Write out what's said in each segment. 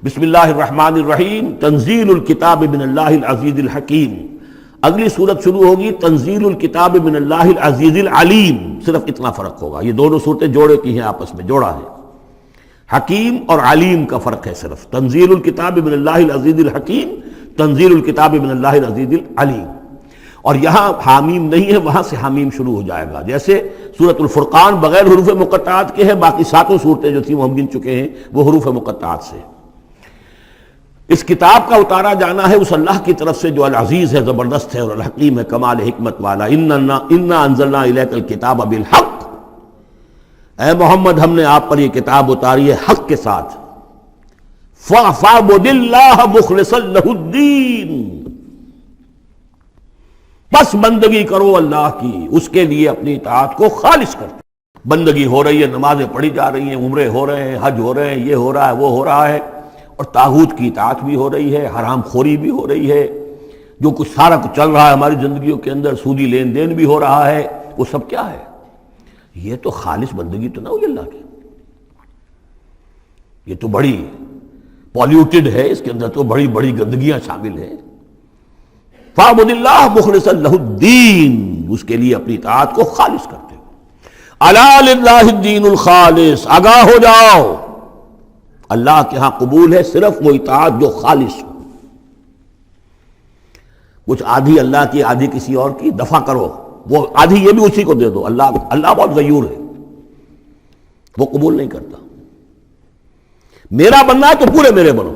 بسم اللہ الرحمن الرحیم، تنزیل الکتاب من اللہ العزیز الحکیم۔ اگلی صورت شروع ہوگی تنزیل الکتاب من اللہ العزیز العلیم، صرف اتنا فرق ہوگا۔ یہ دونوں صورتیں جوڑے کی ہیں، آپس میں جوڑا ہے۔ حکیم اور علیم کا فرق ہے صرف۔ تنزیل الکتاب من اللہ العزیز الحکیم، تنزیل الکتاب من اللہ العزیز العلیم۔ اور یہاں حامیم نہیں ہے، وہاں سے حامیم شروع ہو جائے گا۔ جیسے سورۃ الفرقان بغیر حروف مقطعات کے ہے، باقی ساتوں صورتیں جو تھیں وہ ہم گن چکے ہیں، وہ حروف مقطعات سے۔ اس کتاب کا اتارا جانا ہے اس اللہ کی طرف سے جو العزیز ہے، زبردست ہے، اور الحکیم ہے، کمال حکمت والا۔ انا انزلنا الیک الکتاب بالحق، اے محمد ہم نے آپ پر یہ کتاب اتاری ہے حق کے ساتھ۔ فاعبد اللہ مخلصا لہ الدین، بس بندگی کرو اللہ کی، اس کے لیے اپنی اطاعت کو خالص کرتے۔ بندگی ہو رہی ہے، نمازیں پڑھی جا رہی ہیں، عمرے ہو رہے ہیں، حج ہو رہے ہیں، یہ ہو رہا ہے، وہ ہو رہا ہے، اور طاغوت کی اطاعت بھی ہو رہی ہے، حرام خوری بھی ہو رہی ہے، جو کچھ سارا کچھ چل رہا ہے ہماری زندگیوں کے اندر، سودی لین دین بھی ہو رہا ہے، وہ سب کیا ہے؟ یہ تو خالص بندگی تو نہ ہوئی اللہ کی، یہ تو بڑی پالیوٹڈ ہے، اس کے اندر تو بڑی بڑی گندگیاں شامل ہیں۔ فاعبد اللہ مخلصا لہ الدین، اس کے لیے اپنی اطاعت کو خالص کرتے ہو۔ الا للہ الدین الخالص، آگاہ ہو جاؤ، اللہ کے ہاں قبول ہے صرف وہ اطاعت جو خالص ہو۔ کچھ آدھی اللہ کی آدھی کسی اور کی، دفع کرو، وہ آدھی یہ بھی اسی کو دے دو۔ اللہ بہت غیور ہے، وہ قبول نہیں کرتا۔ میرا بننا ہے تو پورے میرے بنو۔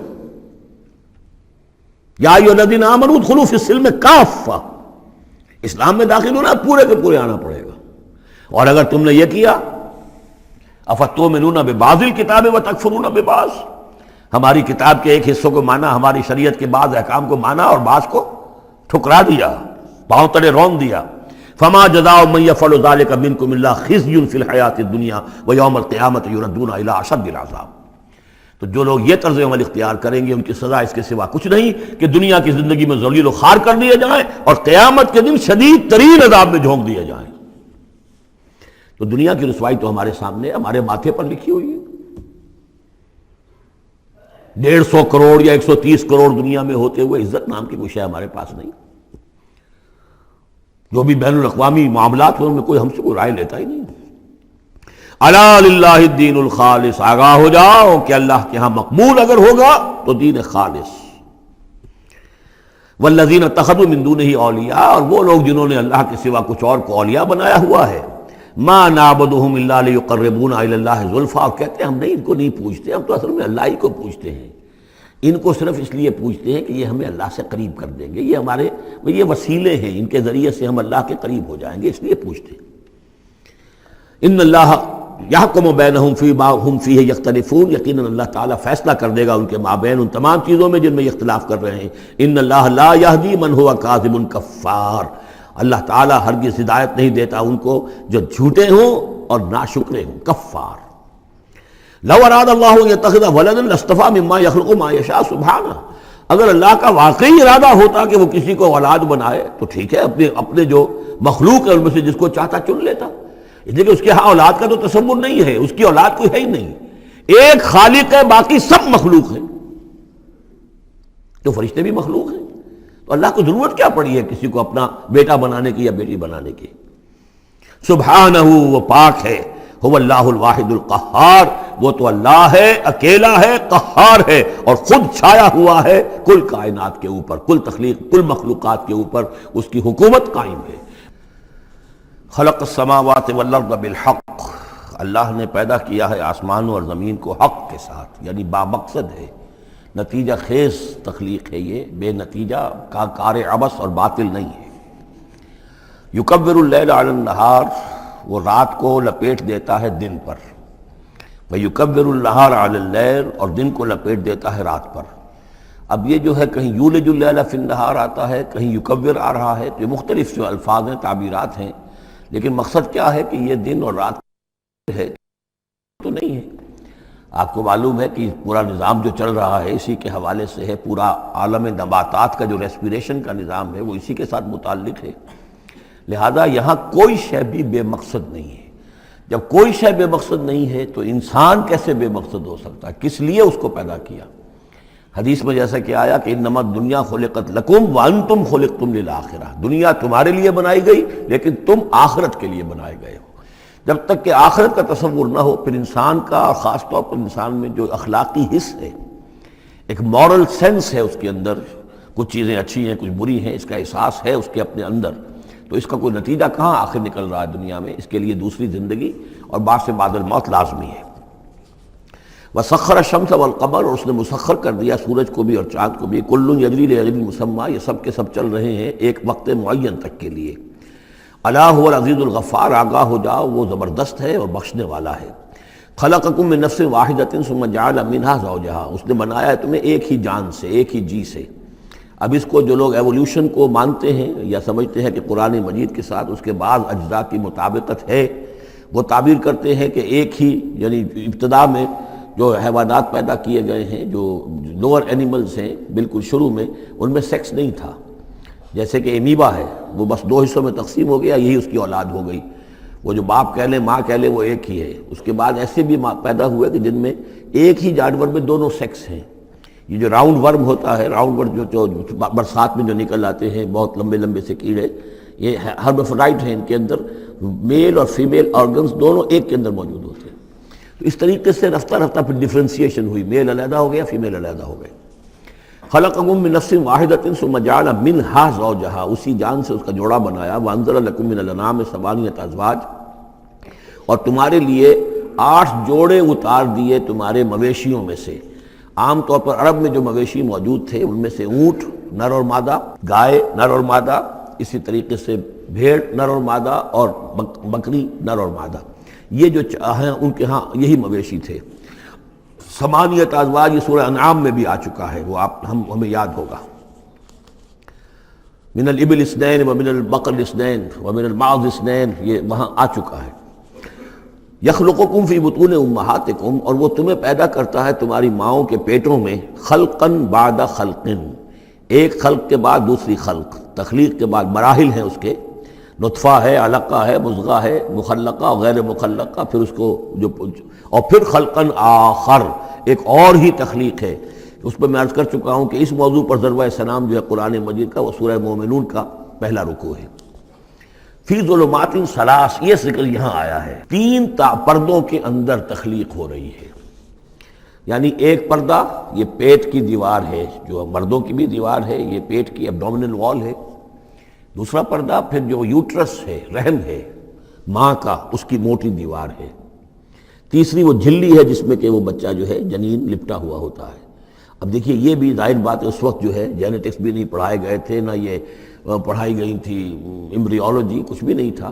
یا ایھا الذین آمنوا ادخلوا فی السلم کافہ، اسلام میں داخل ہونا پورے کے پورے آنا پڑے گا۔ اور اگر تم نے یہ کیا، افتؤمنون ببعض الکتاب وتکفرون ببعض، ہماری کتاب کے ایک حصوں کو مانا، ہماری شریعت کے بعض احکام کو مانا اور بعض کو ٹھکرا دیا، پاؤں تلے رون دیا۔ فما جزاء من يفعل ذلك منكم الا خزي في الحیاۃ الدنیا ویوم القیامۃ يردون الى اشد العذاب۔ تو جو لوگ یہ طرز عمل اختیار کریں گے ان کی سزا اس کے سوا کچھ نہیں کہ دنیا کی زندگی میں ذلیل و خوار کر دیے جائیں اور قیامت کے دن شدید ترین عذاب میں جھونک دیے جائیں۔ تو دنیا کی رسوائی تو ہمارے سامنے، ہمارے ماتھے پر لکھی ہوئی ہے۔ 150 کروڑ یا 130 کروڑ دنیا میں ہوتے ہوئے عزت نام کی کوئی شے ہمارے پاس نہیں۔ جو بھی بین الاقوامی معاملات ہیں ان میں کوئی ہم سے کوئی رائے لیتا ہی نہیں۔ الا للہ الدین الخالص، آگاہ ہو جاؤ کہ اللہ کے ہاں مقبول اگر ہوگا تو دین خالص۔ والذین اتخذوا من دونہ اولیاء، اور وہ لوگ جنہوں نے اللہ کے سوا کچھ اور کو اولیاء بنایا ہوا ہے، ما نعبدهم الا لیقربونا الی اللہ زلفیٰ، اور کہتے ہیں ہم نہیں، ان کو نہیں پوچھتے، ہم تو اصل میں اللہ ہی کو پوچھتے ہیں، ان کو صرف اس لیے پوچھتے ہیں کہ یہ ہمیں اللہ سے قریب کر دیں گے، یہ ہمارے یہ وسیلے ہیں، ان کے ذریعے سے ہم اللہ کے قریب ہو جائیں گے، اس لیے پوچھتے ہیں۔ ان اللہ یحکم بینہم فیما ہم فیہ یختلفون، یقیناً اللہ تعالیٰ فیصلہ کر دے گا ان کے مابین ان تمام چیزوں میں جن میں یہ اختلاف کر رہے ہیں۔ ان اللہ لا یہدی من ہوا کاذب کفار، اللہ تعالیٰ ہرگز ہدایت نہیں دیتا ان کو جو جھوٹے ہوں اور ناشکرے ہوں، کفار۔ لو اراد اللہ ان یتخذ ولدا لاصطفیٰ مما یخلق ما یشاء سبحانہ، اگر اللہ کا واقعی ارادہ ہوتا کہ وہ کسی کو اولاد بنائے تو ٹھیک ہے، اپنے جو مخلوق ہے ان میں سے جس کو چاہتا چن لیتا، اس لیے کہ اس کے ہاں اولاد کا تو تصور نہیں ہے، اس کی اولاد کوئی ہے ہی نہیں، ایک خالق ہے، باقی سب مخلوق ہیں، تو فرشتے بھی مخلوق ہیں، تو اللہ کو ضرورت کیا پڑی ہے کسی کو اپنا بیٹا بنانے کی یا بیٹی بنانے کی؟ سبحانہ، وہ پاک ہے، هو اللہ الواحد القہار، وہ تو اللہ ہے، اکیلا ہے، قہار ہے، اور خود چھایا ہوا ہے کل کائنات کے اوپر، کل تخلیق، کل مخلوقات کے اوپر اس کی حکومت قائم ہے۔ خلق السماوات والارض بالحق، اللہ نے پیدا کیا ہے آسمانوں اور زمین کو حق کے ساتھ، یعنی بامقصد ہے، نتیجہ خیز تخلیق ہے، یہ بے نتیجہ کا کار عبث اور باطل نہیں ہے۔ یکور اللیل علی النہار، وہ رات کو لپیٹ دیتا ہے دن پر، ویکور النہار علی اللیل، اور دن کو لپیٹ دیتا ہے رات پر۔ اب یہ جو ہے کہیں یولج اللیل فی النہار آتا ہے، کہیں یکور آ رہا ہے، تو یہ مختلف جو الفاظ ہیں، تعبیرات ہیں، لیکن مقصد کیا ہے کہ یہ دن اور رات ہے تو نہیں ہے۔ آپ کو معلوم ہے کہ پورا نظام جو چل رہا ہے اسی کے حوالے سے ہے، پورا عالم نباتات کا جو ریسپیریشن کا نظام ہے وہ اسی کے ساتھ متعلق ہے، لہذا یہاں کوئی شے بھی بے مقصد نہیں ہے۔ جب کوئی شے بے مقصد نہیں ہے تو انسان کیسے بے مقصد ہو سکتا ہے؟ کس لیے اس کو پیدا کیا؟ حدیث میں جیسا کہ آیا کہ انما الدنیا خلقت لکم وانتم خلقتم للآخرہ، دنیا تمہارے لیے بنائی گئی لیکن تم آخرت کے لیے بنائے گئے ہو۔ جب تک کہ آخرت کا تصور نہ ہو پھر انسان کا، اور خاص طور پر انسان میں جو اخلاقی حص ہے، ایک مورل سینس ہے اس کے اندر، کچھ چیزیں اچھی ہیں کچھ بری ہیں، اس کا احساس ہے اس کے اپنے اندر، تو اس کا کوئی نتیجہ کہاں آخر نکل رہا ہے دنیا میں؟ اس کے لیے دوسری زندگی اور بعد سے بعد الموت لازمی ہے۔ وَسَخَّرَ الشَّمْسَ وَالْقَمَرَ، اور اس نے مسخر کر دیا سورج کو بھی اور چاند کو بھی، كُلٌّ يَجْرِي لِأَجَلٍ مُّسَمًّى، یہ سب کے سب چل رہے ہیں ایک وقت معین تک کے لیے۔ الا هو العزیز الغفار، آگاہ ہو جاؤ وہ زبردست ہے اور بخشنے والا ہے۔ خلقکم من نفس واحدۃ ثم جعل منها زوجها، اس نے بنایا ہے تمہیں ایک ہی جان سے، ایک ہی جی سے۔ اب اس کو جو لوگ ایولیوشن کو مانتے ہیں یا سمجھتے ہیں کہ قرآن مجید کے ساتھ اس کے بعض اجزاء کی مطابقت ہے، وہ تعبیر کرتے ہیں کہ ایک ہی، یعنی ابتدا میں جو حیوانات پیدا کیے گئے ہیں، جو لوور اینیملز ہیں بالکل شروع میں، ان میں سیکس نہیں تھا، جیسے کہ امیبا ہے وہ بس دو حصوں میں تقسیم ہو گیا، یہی اس کی اولاد ہو گئی، وہ جو باپ کہہ لیں ماں کہہ لیں وہ ایک ہی ہے۔ اس کے بعد ایسے بھی پیدا ہوئے کہ جن میں ایک ہی جانور میں دونوں سیکس ہیں۔ یہ جو راؤنڈ ورم ہوتا ہے، راؤنڈ ورم جو برسات میں جو نکل آتے ہیں بہت لمبے لمبے سے کیڑے، یہ ہرمافرڈائٹ ہیں، ان کے اندر میل اور فیمیل آرگنز دونوں ایک کے اندر موجود ہوتے ہیں۔ تو اس طریقے سے رفتہ رفتہ پھر ڈفرینسیشن ہوئی، میل علیحدہ ہو گیا، فیمیل علیحدہ ہو گئے۔ خلقکم من نفس واحدۃ ثم جعل منها زوجها، اسی جان سے اس کا جوڑا بنایا۔ وانزل لکم من الانعام ثمانیۃ ازواج، اور تمہارے لیے 8 جوڑے اتار دیے تمہارے مویشیوں میں سے۔ عام طور پر عرب میں جو مویشی موجود تھے ان میں سے اونٹ نر اور مادہ، گائے نر اور مادہ، اسی طریقے سے بھیڑ نر اور مادہ، اور بکری نر اور مادہ، یہ جو ہیں ان کے ہاں یہی مویشی تھے۔ ثمانیۃ ازواج یہ سورہ انعام میں بھی آ چکا ہے، وہ ہمیں یاد ہوگا۔ من الابل اثنین ومن البقر اثنین ومن الماعز اثنین، یہ وہاں آ چکا ہے۔ یخلقکم فی بطون امہاتکم، اور وہ تمہیں پیدا کرتا ہے تمہاری ماؤں کے پیٹوں میں، خلقاً بعد خلق، ایک خلق کے بعد دوسری خلق، تخلیق کے بعد مراحل ہیں اس کے، نطفہ ہے، علقہ ہے، مضغہ ہے، مخلقہ اور غیر مخلقہ، پھر اس کو جو، اور پھر خلقاً آخر، ایک اور ہی تخلیق ہے۔ اس پہ میں عرض کر چکا ہوں کہ اس موضوع پر ضربہ سلام جو ہے قرآن مجید کا، وہ سورہ مومنون کا پہلا رکوع ہے۔ فی ظلمات ثلاث، یہ ذکر یہاں آیا ہے، 3 پردوں کے اندر تخلیق ہو رہی ہے۔ یعنی ایک پردہ یہ پیٹ کی دیوار ہے، جو مردوں کی بھی دیوار ہے، یہ پیٹ کی ایبڈومینل وال ہے۔ دوسرا پردہ پھر جو یوٹرس ہے، رحم ہے ماں کا، اس کی موٹی دیوار ہے۔ تیسری وہ جھلی ہے جس میں کہ وہ بچہ جو ہے جنین لپٹا ہوا ہوتا ہے۔ اب دیکھیے یہ بھی ظاہر بات ہے، اس وقت جو ہے جینیٹکس بھی نہیں پڑھائے گئے تھے، نہ یہ پڑھائی گئی تھی ایمبریولوجی، کچھ بھی نہیں تھا،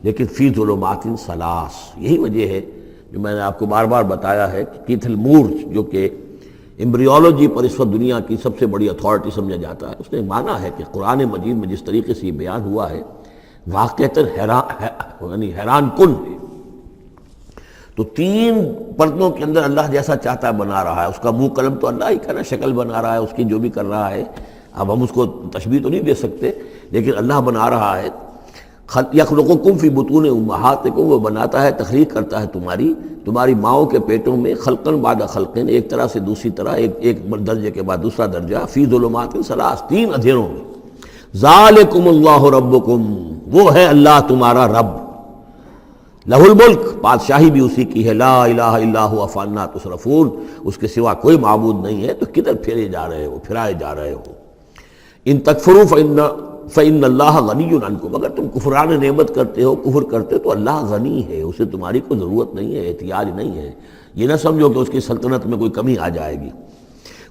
لیکن فی ظلمات ثلاث، یہی وجہ ہے جو میں نے آپ کو بار بار بتایا ہے کہ کیتھل مور جو کہ ایمبریولوجی پر اس وقت دنیا کی سب سے بڑی اتھارٹی سمجھا جاتا ہے، اس نے مانا ہے کہ قرآن مجید میں جس طریقے سے یہ بیان ہوا ہے واقعتاً حیران کن ہے۔ تو 3 پردوں کے اندر اللہ جیسا چاہتا ہے بنا رہا ہے، اس کا منہ قلم تو اللہ ہی کا نا، شکل بنا رہا ہے اس کی جو بھی کر رہا ہے، اب ہم اس کو تشبیہ تو نہیں دے سکتے، لیکن اللہ بنا رہا ہے۔ یخلقکم فی بطون امہاتکم، وہ بناتا ہے، تخلیق کرتا ہے تمہاری ماؤں کے پیٹوں میں، خلقاً بعد خلقین، ایک طرح سے دوسری طرح، ایک درجے کے بعد دوسرا درجہ، فی ظلمات ثلاث، 3 اندھیروں میں۔ ذالکم اللہ ربکم، وہ ہے اللہ تمہارا رب، لہ الملک، بادشاہی بھی اسی کی ہے، لا الہ الا هو فانا تصرفون، اس کے سوا کوئی معبود نہیں ہے، تو کدھر پھرائے جا رہے ہو۔ ان تکفروا فإن اللہ غنی عنکم، اگر تم کفران نعمت کرتے ہو، کفر کرتے ہو، تو اللہ غنی ہے، اسے تمہاری کوئی ضرورت نہیں ہے، احتیاج نہیں ہے، یہ نہ سمجھو کہ اس کی سلطنت میں کوئی کمی آ جائے گی۔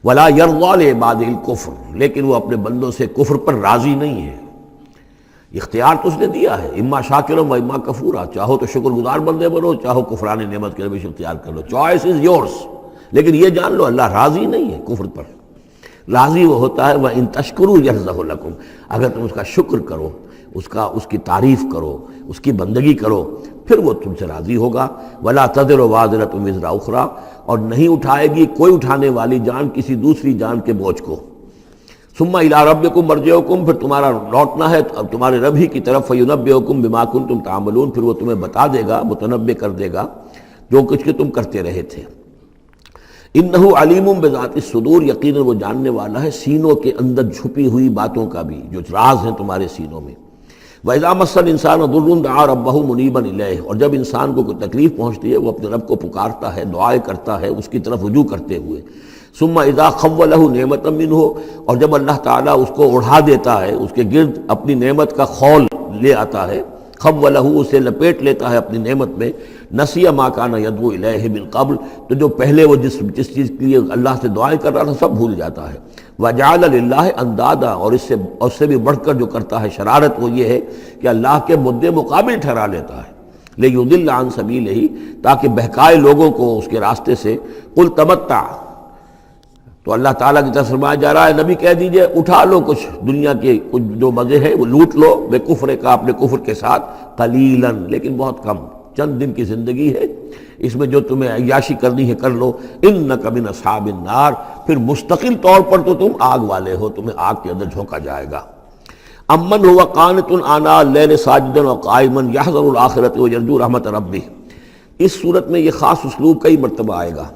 ولا یرضی لعبادہ الکفر، لیکن وہ اپنے بندوں سے کفر پر راضی نہیں ہے، اختیار تو اس نے دیا ہے، اما شاکرا و اما کفورا، چاہو تو شکر گزار بندے بنو، چاہو کفران نعمت کے روش اختیار کر لو، چوائس از یورس، لیکن یہ جان لو اللہ راضی نہیں ہے کفر پر، راضی وہ ہوتا ہے وَإِن تَشْكُرُوا يَرْضَهُ لَكُمْ، اگر تم اس کا شکر کرو، اس کی تعریف کرو، اس کی بندگی کرو، پھر وہ تم سے راضی ہوگا۔ وَلَا تَزِرُ وَازِرَةٌ وِزْرَ أُخْرَىٰ، اور نہیں اٹھائے گی کوئی اٹھانے والی جان کسی دوسری جان کے بوجھ کو۔ ثُمَّ إِلَىٰ رَبِّكُمْ مَرْجِعُكُمْ، پھر تمہارا لوٹنا ہے اب تمہارے رب ہی کی طرف، فَيُنَبِّئُكُمْ بِمَا كُنتُمْ تَعْمَلُونَ، پھر وہ تمہیں بتا دے گا، متنبع کر دے گا جو کچھ کہ تم کرتے رہے تھے۔ انہ علیم بذات الصدور، یقیناً وہ جاننے والا ہے سینوں کے اندر چھپی ہوئی باتوں کا بھی، جو راز ہیں تمہارے سینوں میں۔ وَإِذَا مَسَّ الْإِنسَانَ ضُرٌّ دَعَا رَبَّهُ مُنِيبًا إِلَيْهِ، اور جب انسان کو کوئی تکلیف پہنچتی ہے وہ اپنے رب کو پکارتا ہے، دعائیں کرتا ہے اس کی طرف رجوع کرتے ہوئے۔ ثم اذا خوله نعمتا منه، اور جب اللہ تعالیٰ اس کو اڑا دیتا ہے، اس کے گرد اپنی نعمت کا خول لے آتا ہے، خوله اسے لپیٹ لیتا ہے اپنی نعمت میں، نسی ما کان یدعو الیہ من قبل، تو جو پہلے وہ جس چیز کے لیے اللہ سے دعائیں کر رہا تھا سب بھول جاتا ہے۔ وجعل للہ اندادا، اور اس سے بھی بڑھ کر جو کرتا ہے شرارت وہ یہ ہے کہ اللہ کے مدے مقابل ٹھہرا لیتا ہے، لیضل عن سبیلہ، تاکہ بہکائے لوگوں کو اس کے راستے سے۔ قل تمتع، تو اللہ تعالیٰ کی طرف فرمایا جا رہا ہے نبی کہہ دیجئے اٹھا لو کچھ دنیا کے کچھ جو مزے ہیں وہ لوٹ لو، بے کفر کا، اپنے کفر کے ساتھ، قلیلاً، لیکن بہت کم، چند دن کی زندگی ہے، اس میں جو تمہیں عیاشی کرنی ہے کر لو۔ انک من اصحاب النار، پھر مستقل طور پر تو تم آگ والے ہو، تمہیں آگ کے اندر جھونکا جائے گا۔ امن هو قانت آناء اللیل ساجدا وقائما یحذر الآخرۃ ویرجو رحمت ربہ، اس صورت میں یہ خاص اسلوب کئی مرتبہ آئے گا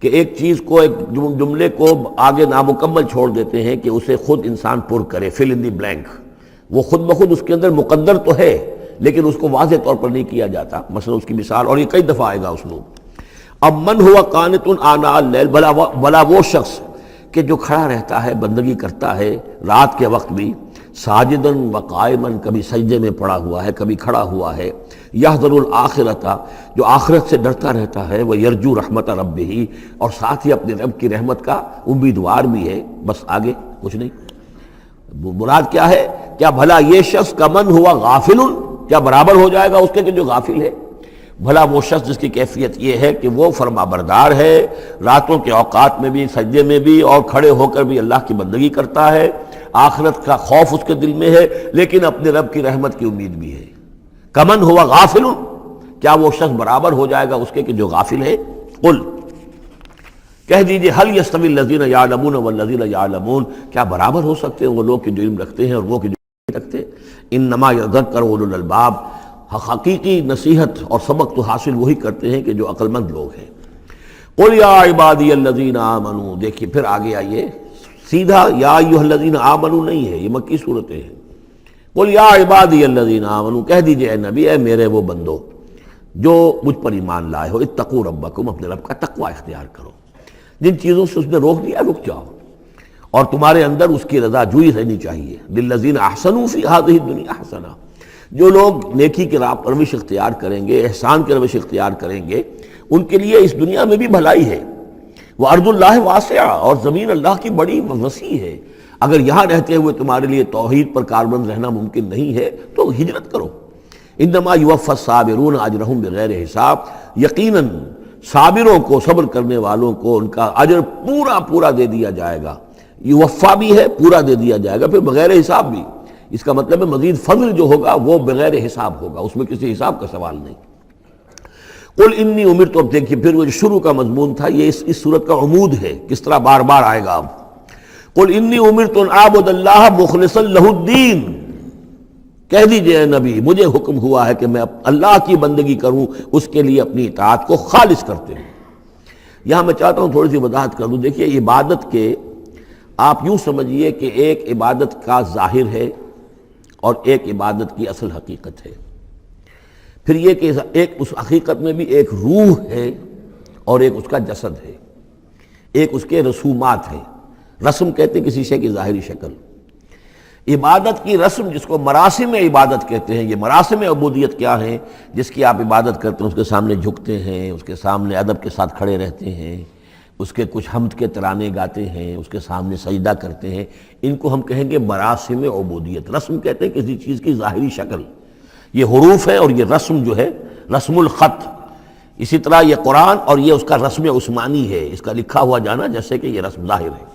کہ ایک چیز کو، ایک جملے کو آگے نامکمل چھوڑ دیتے ہیں کہ اسے خود انسان پر کرے، فل ان دی بلینک، وہ خود بخود اس کے اندر مقدر تو ہے لیکن اس کو واضح طور پر نہیں کیا جاتا، مثلا اس کی مثال، اور یہ کئی دفعہ آئے گا اسلوب۔ اب من ہوا قانت آناء اللیل، بھلا وہ شخص کہ جو کھڑا رہتا ہے، بندگی کرتا ہے رات کے وقت بھی، ساجدن و قائمن، کبھی سجدے میں پڑا ہوا ہے کبھی کھڑا ہوا ہے، یحذر الآخرۃ، جو آخرت سے ڈرتا رہتا ہے، وہ یرجو رحمت ربہ، اور ساتھ ہی اپنے رب کی رحمت کا امیدوار بھی ہے، بس آگے کچھ نہیں۔ مراد کیا ہے؟ کیا بھلا یہ شخص کا من ہوا غافل، کیا برابر ہو جائے گا اس کے کہ جو غافل ہے؟ بھلا وہ شخص جس کی کیفیت یہ ہے کہ وہ فرما بردار ہے، راتوں کے اوقات میں بھی، سجدے میں بھی، اور کھڑے ہو کر بھی اللہ کی بندگی کرتا ہے، آخرت کا خوف اس کے دل میں ہے، لیکن اپنے رب کی رحمت کی امید بھی ہے۔ کمن ہوا غافل، کیا وہ شخص برابر ہو جائے گا اس کے کہ جو غافل ہے؟ قل، کہہ دیجئے حل یستوی الذین یعلمون والذین یعلمون، کیا برابر ہو سکتے ہیں وہ لوگ کہ جو علم رکھتے ہیں اور وہ کہ جو نہیں رکھتے؟ انما یذکر اولو الالباب، حقیقی نصیحت اور سبق تو حاصل وہی کرتے ہیں کہ جو عقل مند لوگ ہیں۔ قل یا عبادی الذین آمنوا، دیکھیے پھر آگے آئیے، سیدھا یا ایھا الذین آمنوا نہیں ہے، یہ مکی صورتیں ہیں۔ قل یا عبادی الذین آمنوا، کہہ دیجئے اے نبی، اے میرے وہ بندو جو مجھ پر ایمان لائے ہو، اتقوا ربکم، اپنے رب کا تقوی اختیار کرو، جن چیزوں سے اس نے روک دیا رک جاؤ، اور تمہارے اندر اس کی رضا جوئی رہنی چاہیے۔ للذین احسنوا فی ہذہ الدنیا حسنہ، جو لوگ نیکی کی راہ پر روش اختیار کریں گے، احسان کی روش اختیار کریں گے، ان کے لیے اس دنیا میں بھی بھلائی ہے۔ وَأَرْضُ اللَّهِ وَاسِعَةٌ، اور زمین اللہ کی بڑی وسیع ہے، اگر یہاں رہتے ہوئے تمہارے لیے توحید پر کاربند رہنا ممکن نہیں ہے تو ہجرت کرو۔ انما یوفی الصابرون اجرہم بغیر حساب، یقیناً صابروں کو، صبر کرنے والوں کو ان کا اجر پورا پورا دے دیا جائے گا۔ یوفا بھی ہے، پورا دے دیا جائے گا، پھر بغیر حساب بھی، اس کا مطلب ہے مزید فضل جو ہوگا وہ بغیر حساب ہوگا، اس میں کسی حساب کا سوال نہیں۔ قل انی امرت، اب دیکھیے پھر وہ جو شروع کا مضمون تھا یہ اس صورت کا عمود ہے، کس طرح بار بار آئے گا اب۔ قل انی امرت ان اعبد اللہ مخلصا لہ الدین، کہہ دیجئے اے نبی مجھے حکم ہوا ہے کہ میں اللہ کی بندگی کروں، اس کے لیے اپنی اطاعت کو خالص کرتے ہوں۔ یہاں میں چاہتا ہوں تھوڑی سی وضاحت کر دوں۔ دیکھیے عبادت کے آپ یوں سمجھیے کہ ایک عبادت کا ظاہر ہے اور ایک عبادت کی اصل حقیقت ہے، پھر یہ کہ ایک اس حقیقت میں بھی ایک روح ہے اور ایک اس کا جسد ہے، ایک اس کے رسومات ہیں۔ رسم کہتے ہیں کسی شے کی ظاہری شکل۔ عبادت کی رسم جس کو مراسم عبادت کہتے ہیں، یہ مراسم عبودیت کیا ہیں؟ جس کی آپ عبادت کرتے ہیں، اس کے سامنے جھکتے ہیں، اس کے سامنے ادب کے ساتھ کھڑے رہتے ہیں، اس کے کچھ حمد کے ترانے گاتے ہیں، اس کے سامنے سجدہ کرتے ہیں، ان کو ہم کہیں گے مراسم عبودیت۔ رسم کہتے ہیں کسی چیز کی ظاہری شکل، یہ حروف ہے اور یہ رسم جو ہے رسم الخط، اسی طرح یہ قرآن اور یہ اس کا رسم عثمانی ہے، اس کا لکھا ہوا جانا جیسے کہ یہ رسم ظاہر ہے۔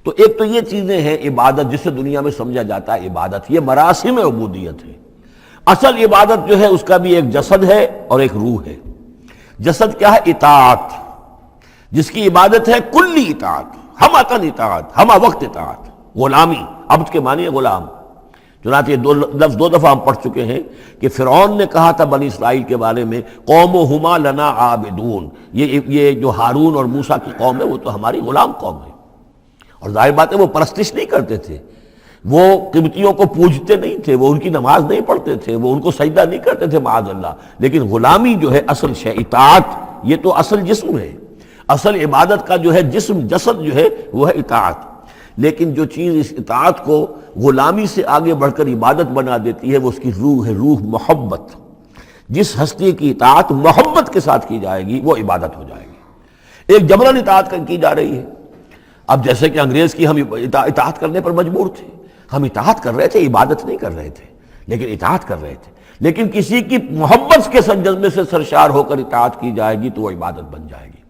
تو ایک تو یہ چیزیں ہیں عبادت جسے دنیا میں سمجھا جاتا ہے عبادت، یہ مراسم عبودیت ہے۔ اصل عبادت جو ہے اس کا بھی ایک جسد ہے اور ایک روح ہے۔ جسد کیا ہے؟ اطاعت، جس کی عبادت ہے کلی اطاعت، ہم عطن اطاعت، ہم وقت اطاعت، غلامی، عبد کے معنی ہے غلام، چنانچہ یہ دو لفظ دو دفعہ ہم پڑھ چکے ہیں کہ فرعون نے کہا تھا بنی اسرائیل کے بارے میں قومہما لنا عابدون، یہ جو ہارون اور موسیٰ کی قوم ہے وہ تو ہماری غلام قوم ہے. اور ظاہر بات ہے وہ پرستش نہیں کرتے تھے، وہ قبطیوں کو پوجتے نہیں تھے، وہ ان کی نماز نہیں پڑھتے تھے، وہ ان کو سجدہ نہیں کرتے تھے معاذ اللہ. لیکن غلامی جو ہے اصل شے، اطاعت یہ تو اصل جسم ہے، اصل عبادت کا جو ہے جسم جسد جو ہے وہ ہے اطاعت. لیکن جو چیز اس اطاعت کو غلامی سے آگے بڑھ کر عبادت بنا دیتی ہے وہ اس کی روح ہے، روح محبت. جس ہستی کی اطاعت محبت کے ساتھ کی جائے گی وہ عبادت ہو جائے گی. ایک جبراً اطاعت کی جا رہی ہے. اب جیسے کہ انگریز کی ہم اطاعت کرنے پر مجبور تھے، ہم اطاعت کر رہے تھے، عبادت نہیں کر رہے تھے لیکن اطاعت کر رہے تھے. لیکن کسی کی محبت کے جذبے سے سرشار ہو کر اطاعت کی جائے گی تو وہ عبادت بن جائے گی.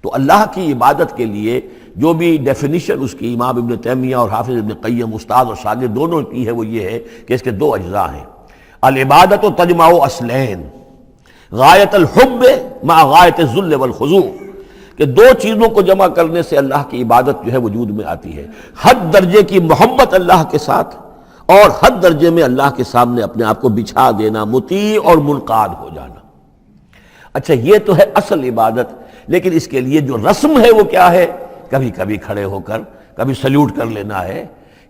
تو اللہ کی عبادت کے لیے جو بھی ڈیفینیشن اس کی امام ابن تیمیہ اور حافظ ابن قیم استاد اور شاگرد دونوں کی ہے وہ یہ ہے کہ اس کے دو اجزاء ہیں. العبادت تجمع اصلین، غایت الحب مع غایت الذل والخضوع، کہ دو چیزوں کو جمع کرنے سے اللہ کی عبادت جو ہے وجود میں آتی ہے. حد درجے کی محبت اللہ کے ساتھ اور حد درجے میں اللہ کے سامنے اپنے آپ کو بچھا دینا، مطیع اور منقاد ہو جانا. اچھا یہ تو ہے اصل عبادت. لیکن اس کے لیے جو رسم ہے وہ کیا ہے؟ کبھی کبھی کھڑے ہو کر کبھی سلیوٹ کر لینا ہے،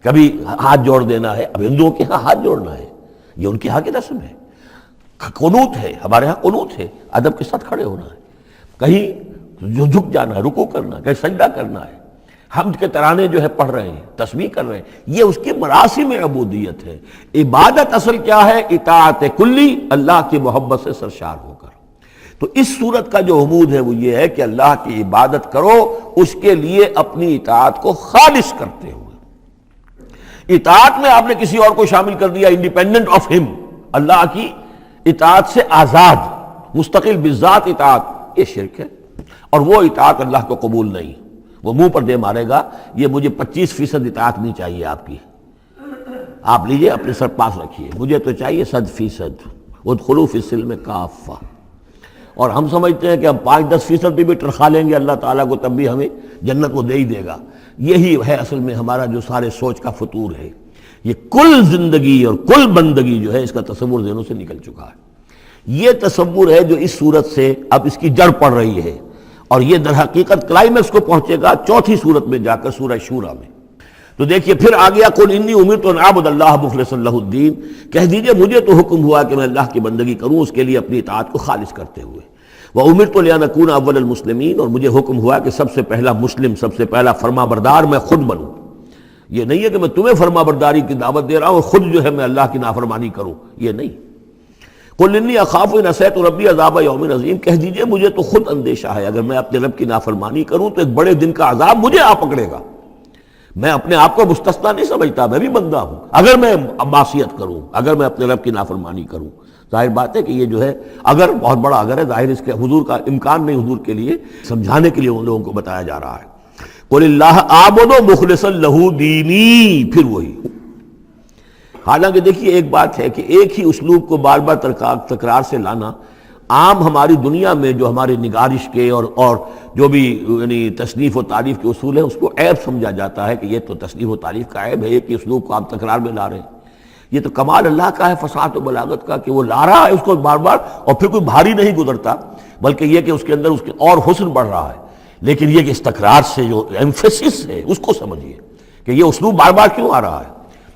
کبھی ہاتھ جوڑ دینا ہے. اب ہندوؤں کے ہاں ہاتھ جوڑنا ہے، یہ ان کے ہاں کی رسم ہے. قنوت ہے، ہمارے ہاں قنوت ہے، ادب کے ساتھ کھڑے ہونا ہے. کہیں جو جھک جانا ہے، رکوع کرنا ہے، کہیں سجدہ کرنا ہے. حمد کے ترانے جو ہے پڑھ رہے ہیں، تسبیح کر رہے ہیں، یہ اس کی مراسم عبودیت ہے. عبادت اصل کیا ہے؟ اطاعت کلی، اللہ کی محبت سے سرشار ہو کر. تو اس صورت کا جو عمود ہے وہ یہ ہے کہ اللہ کی عبادت کرو اس کے لیے اپنی اطاعت کو خالص کرتے ہوئے. اطاعت میں آپ نے کسی اور کو شامل کر دیا انڈیپینڈنٹ آف ہم، اللہ کی اطاعت سے آزاد مستقل بذات اطاعت، یہ شرک ہے. اور وہ اطاعت اللہ کو قبول نہیں. وہ منہ پر دے مارے گا یہ مجھے 25% اطاعت نہیں چاہیے آپ کی، آپ لیجئے اپنے سر پاس رکھیے، مجھے تو چاہیے 100%. ادخلوا فی السلم کافہ. اور ہم سمجھتے ہیں کہ ہم 5-10% بھی ٹرخا لیں گے اللہ تعالیٰ کو تب بھی ہمیں جنت وہ دے ہی دے گا. یہی ہے اصل میں ہمارا جو سارے سوچ کا فطور ہے. یہ کل زندگی اور کل بندگی جو ہے اس کا تصور ذہنوں سے نکل چکا ہے. یہ تصور ہے جو اس صورت سے اب اس کی جڑ پڑ رہی ہے، اور یہ در حقیقت کلائمیکس کو پہنچے گا چوتھی صورت میں جا کر سورہ شورى میں. تو دیکھیے پھر آ گیا قل انی امرت ان اعبد اللہ مخلصا لہ الدین، کہہ دیجئے مجھے تو حکم ہوا کہ میں اللہ کی بندگی کروں اس کے لیے اپنی اطاعت کو خالص کرتے ہوئے. وامرت لان اکون اول المسلمین، اور مجھے حکم ہوا کہ سب سے پہلا مسلم، سب سے پہلا فرما بردار میں خود بنوں. یہ نہیں ہے کہ میں تمہیں فرما برداری کی دعوت دے رہا ہوں اور خود جو ہے میں اللہ کی نافرمانی کروں، یہ نہیں. قل انی اخاف ان عصیت ربی عذاب یوم عظیم، کہہ دیجئے مجھے تو خود اندیشہ ہے اگر میں اپنے رب کی نافرمانی کروں تو ایک بڑے دن کا عذاب مجھے آ پکڑے گا. میں اپنے آپ کو مستثنا نہیں سمجھتا، میں بھی بندہ ہوں. اگر میں معصیت کروں، اگر میں اپنے رب کی نافرمانی کروں، ظاہر بات ہے کہ یہ جو ہے اگر بہت بڑا اگر ہے، ظاہر اس کے حضور کا امکان نہیں، حضور کے لیے سمجھانے کے لیے ان لوگوں کو بتایا جا رہا ہے. قل اللہ اعبد مخلصا لہ دینی، پھر وہی. حالانکہ دیکھیے ایک بات ہے کہ ایک ہی اسلوب کو بار بار تکرار سے لانا عام ہماری دنیا میں جو ہماری نگارش کے اور جو بھی یعنی تصنیف و تعریف کے اصول ہیں اس کو عیب سمجھا جاتا ہے کہ یہ تو تصنیف و تعریف کا عیب ہے، ایک ہی اسلوب کو آپ تکرار میں لا رہے ہیں. یہ تو کمال اللہ کا ہے فصاحت و بلاغت کا کہ وہ لا رہا ہے اس کو بار بار، اور پھر کوئی بھاری نہیں گزرتا بلکہ یہ کہ اس کے اندر اس کے اور حسن بڑھ رہا ہے. لیکن یہ کہ اس تکرار سے جو ایمفیسس ہے اس کو سمجھیے کہ یہ اسلوب بار بار کیوں آ رہا ہے.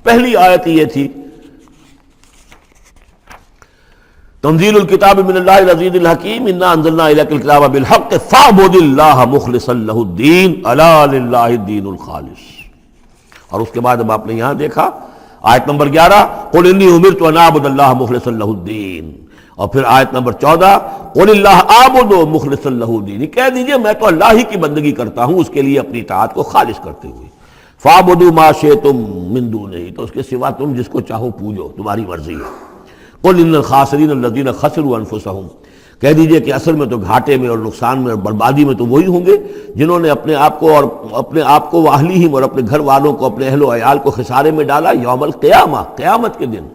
پہلی آیت یہ تھی تنزیل الکتاب من اللہ العزیز الحکیم انا انزلنا الیک الکتاب بالحق فاعبد اللہ مخلصا لہ الدین الا للہ الدین الخالص. اور اس کے بعد اب آپ نے یہاں دیکھا آیت نمبر 11 قل انی امرت ان اعبد اللہ مخلصا لہ الدین، اور پھر آیت نمبر 14 قل اللہ اعبد مخلصا لہ الدین، کہہ دیجئے میں تو اللہ ہی کی بندگی کرتا ہوں اس کے لیے اپنی اطاعت کو خالص کرتے ہوئے. فاعبدوا ما شئتم من دونہ، تو اس کے سوا تم جس کو چاہو پوجو، تمہاری مرضی ہے. قل ان الخاسرین الذین خسروا انفسهم، کہہ دیجئے کہ اصل میں تو گھاٹے میں اور نقصان میں اور بربادی میں تو وہی ہوں گے جنہوں نے اپنے آپ کو واہلیہم اور اپنے گھر والوں کو، اپنے اہل و عیال کو خسارے میں ڈالا یوم القیامہ، قیامت کے دن.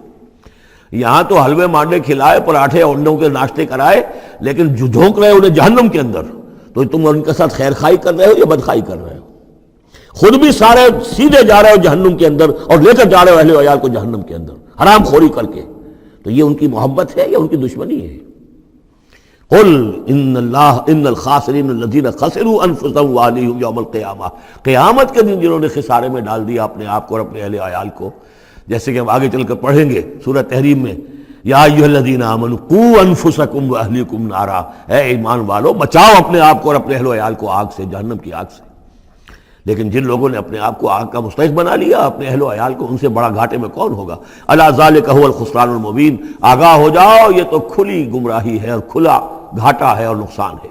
یہاں تو حلوے مانڈے کھلائے، پراٹھے انڈوں کے ناشتے کرائے، لیکن جھونک رہے انہیں جہنم کے اندر. تو تم ان کے ساتھ خیر خائی کر رہے ہو یا بدخائی کر رہے ہو؟ خود بھی سارے سیدھے جا رہے ہو جہنم کے اندر اور لے کر جا رہے ہو اہل و عیال کو جہنم کے اندر حرام خوری کر کے. تو یہ ان کی محبت ہے یا ان کی دشمنی ہے؟ قل ان الخاسرین الذین خسروا انفسهم واہلیہم یوم القیامہ. قیامت کے دن جنہوں نے خسارے میں ڈال دیا اپنے آپ کو اور اپنے اہل عیال کو، جیسے کہ ہم آگے چل کر پڑھیں گے سورہ تحریم میں، یا ایھا الذین آمنوا قوا انفسکم واہلیکم نارا، اے ایمان والو بچاؤ اپنے آپ کو اور اپنے اہل و عیال کو آگ سے، جہنم کی آگ سے. لیکن جن لوگوں نے اپنے آپ کو آگ کا مستحق بنا لیا، اپنے اہل و عیال کو، ان سے بڑا گھاٹے میں کون ہوگا؟ الا ذالک هو الخسران المبین. آگاہ ہو جاؤ، یہ تو کھلی گمراہی ہے اور کھلا گھاٹا ہے اور نقصان ہے.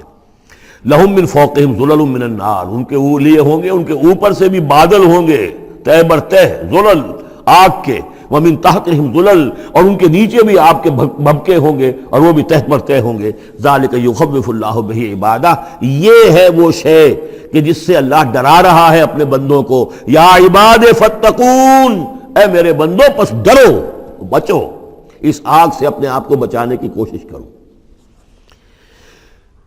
لہم من فوقہم ظلل من النار، ان کے لیے ہوں گے ان کے اوپر سے بھی بادل ہوں گے تہ بر تہ، ظلل آگ کے، ومن تحتہم ظلل، اور ان کے نیچے بھی آگ کے بھبکے ہوں گے اور وہ بھی تہ پر تہ ہوں گے. ذالک یخوف اللہ بہ عبادہ، یہ ہے وہ شے کہ جس سے اللہ ڈرا رہا ہے اپنے بندوں کو. یا عباد فاتقون، اے میرے بندو پس ڈرو، بچو، اس آگ سے اپنے آپ کو بچانے کی کوشش کرو.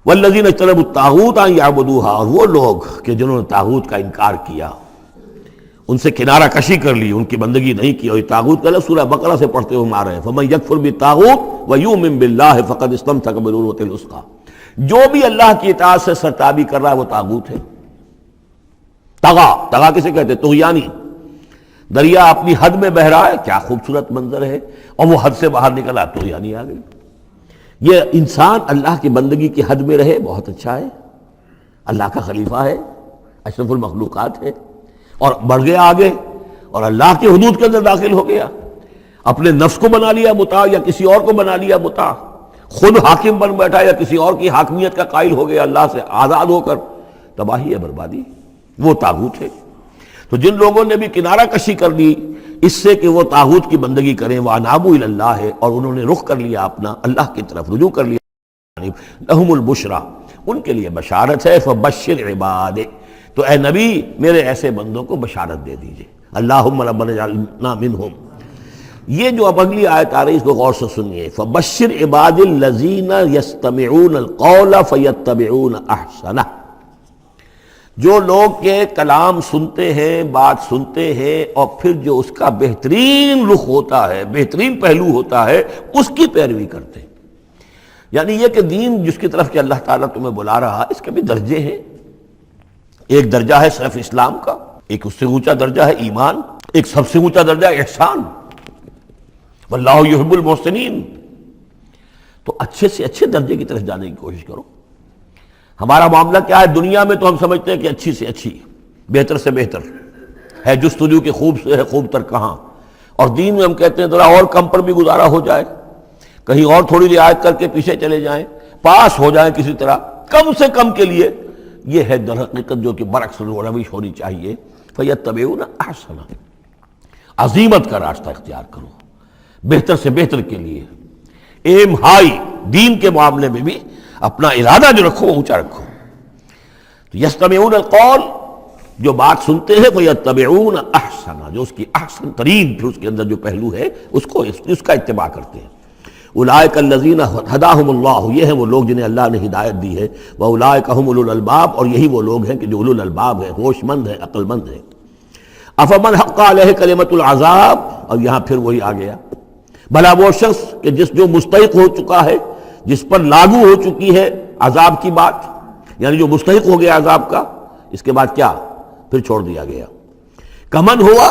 والذین اجتنبوا الطاغوت ان یعبدوها، اور وہ لوگ کہ جنہوں نے طاغوت کا انکار کیا، ان سے کنارہ کشی کر لی، ان کی بندگی نہیں کی. اور یہ طاغوت کا سورہ بقرہ سے پڑھتے ہوئے ہم آ رہے ہیں، فمن یکفر بالطاغوت ویؤمن باللہ فقد استمسک بالعروۃ الوثقی. جو بھی اللہ کی اطاعت سے سرتابی کر رہا ہے وہ طاغوت ہے. طغا کسے کہتے ہیں؟ طغیانی. دریا اپنی حد میں بہ رہا ہے، کیا خوبصورت منظر ہے، اور وہ حد سے باہر نکلا، طغیانی آ گئی. یہ انسان اللہ کی بندگی کی حد میں رہے، بہت اچھا ہے، اللہ کا خلیفہ ہے، اشرف المخلوقات ہے، اور بڑھ گیا آگے اور اللہ کی حدود کے اندر داخل ہو گیا، اپنے نفس کو بنا لیا مطاع یا کسی اور کو بنا لیا مطاع، خود حاکم بن بیٹھا یا کسی اور کی حاکمیت کا قائل ہو گیا اللہ سے آزاد ہو کر. تباہی ہے، بربادی، وہ طاغوت ہے. تو جن لوگوں نے بھی کنارہ کشی کر لی اس سے کہ وہ طاغوت کی بندگی کریں، وَأَنَابُوا إِلَى اللَّهِ، اور انہوں نے رخ کر لیا اپنا اللہ کی طرف، رجوع کر لیا، لَهُمُ الْبُشْرَى، ان کے لیے بشارت ہے. فَبَشِّرْ عِبَادِ، تو اے نبی میرے ایسے بندوں کو بشارت دے دیجئے. اللہم ربنا اجعلنا منہم. یہ جو اب اگلی آیت آ رہی اس کو غور سے سنیے. فَبَشِّرْ عِبَادِ الَّذِينَ يَسْتَمِعُونَ الْقَوْلَ فَيَتَّبِعُونَ أَحْسَنَهُ، جو لوگ کے کلام سنتے ہیں، بات سنتے ہیں، اور پھر جو اس کا بہترین رخ ہوتا ہے، بہترین پہلو ہوتا ہے، اس کی پیروی کرتے ہیں. یعنی یہ کہ دین جس کی طرف کہ اللہ تعالیٰ تمہیں بلا رہا، اس کے بھی درجے ہیں. ایک درجہ ہے صرف اسلام کا، ایک اس سے اونچا درجہ ہے ایمان، ایک سب سے اونچا درجہ ہے احسان. واللہ یحب المحسنین. تو اچھے سے اچھے درجے کی طرف جانے کی کوشش کرو. ہمارا معاملہ کیا ہے؟ دنیا میں تو ہم سمجھتے ہیں کہ اچھی سے اچھی، بہتر سے بہتر ہے، جستجو کہ خوب سے ہے خوب تر کہاں. اور دین میں ہم کہتے ہیں ذرا اور کم پر بھی گزارا ہو جائے، کہیں اور تھوڑی رعایت کر کے پیچھے چلے جائیں، پاس ہو جائیں کسی طرح، کم سے کم کے لیے. یہ ہے در حقیقت جو کہ برعکس روش ہونی چاہیے. فَيَتَّبِعُونَ أَحْسَنَهُ، عزیمت کا راستہ اختیار کرو، بہتر سے بہتر کے لیے. ایم ہائی، دین کے معاملے میں بھی اپنا ارادہ جو رکھو وہ اونچا رکھو. تو یستمعون القول، جو بات سنتے ہیں، فیتبعون احسنہ، جو اس کی احسن ترین پھر اس کے اندر جو پہلو ہے اس کا اتباع کرتے ہیں. اولئک الذین ہداہم اللہ، یہ ہیں وہ لوگ جنہیں اللہ نے ہدایت دی ہے. واولئک هم اولو الالباب، اور یہی وہ لوگ ہیں کہ جو اولو الالباب ہیں، ہوش مند ہیں، عقل مند ہیں. افمن حق علیہ کلمۃ العذاب، اور یہاں پھر وہی آ گیا، بھلا وہ شخص کہ جو مستحق ہو چکا ہے، جس پر لاگو ہو چکی ہے عذاب کی بات، یعنی جو مستحق ہو گیا عذاب کا، اس کے بعد کیا پھر چھوڑ دیا گیا. کمن ہوا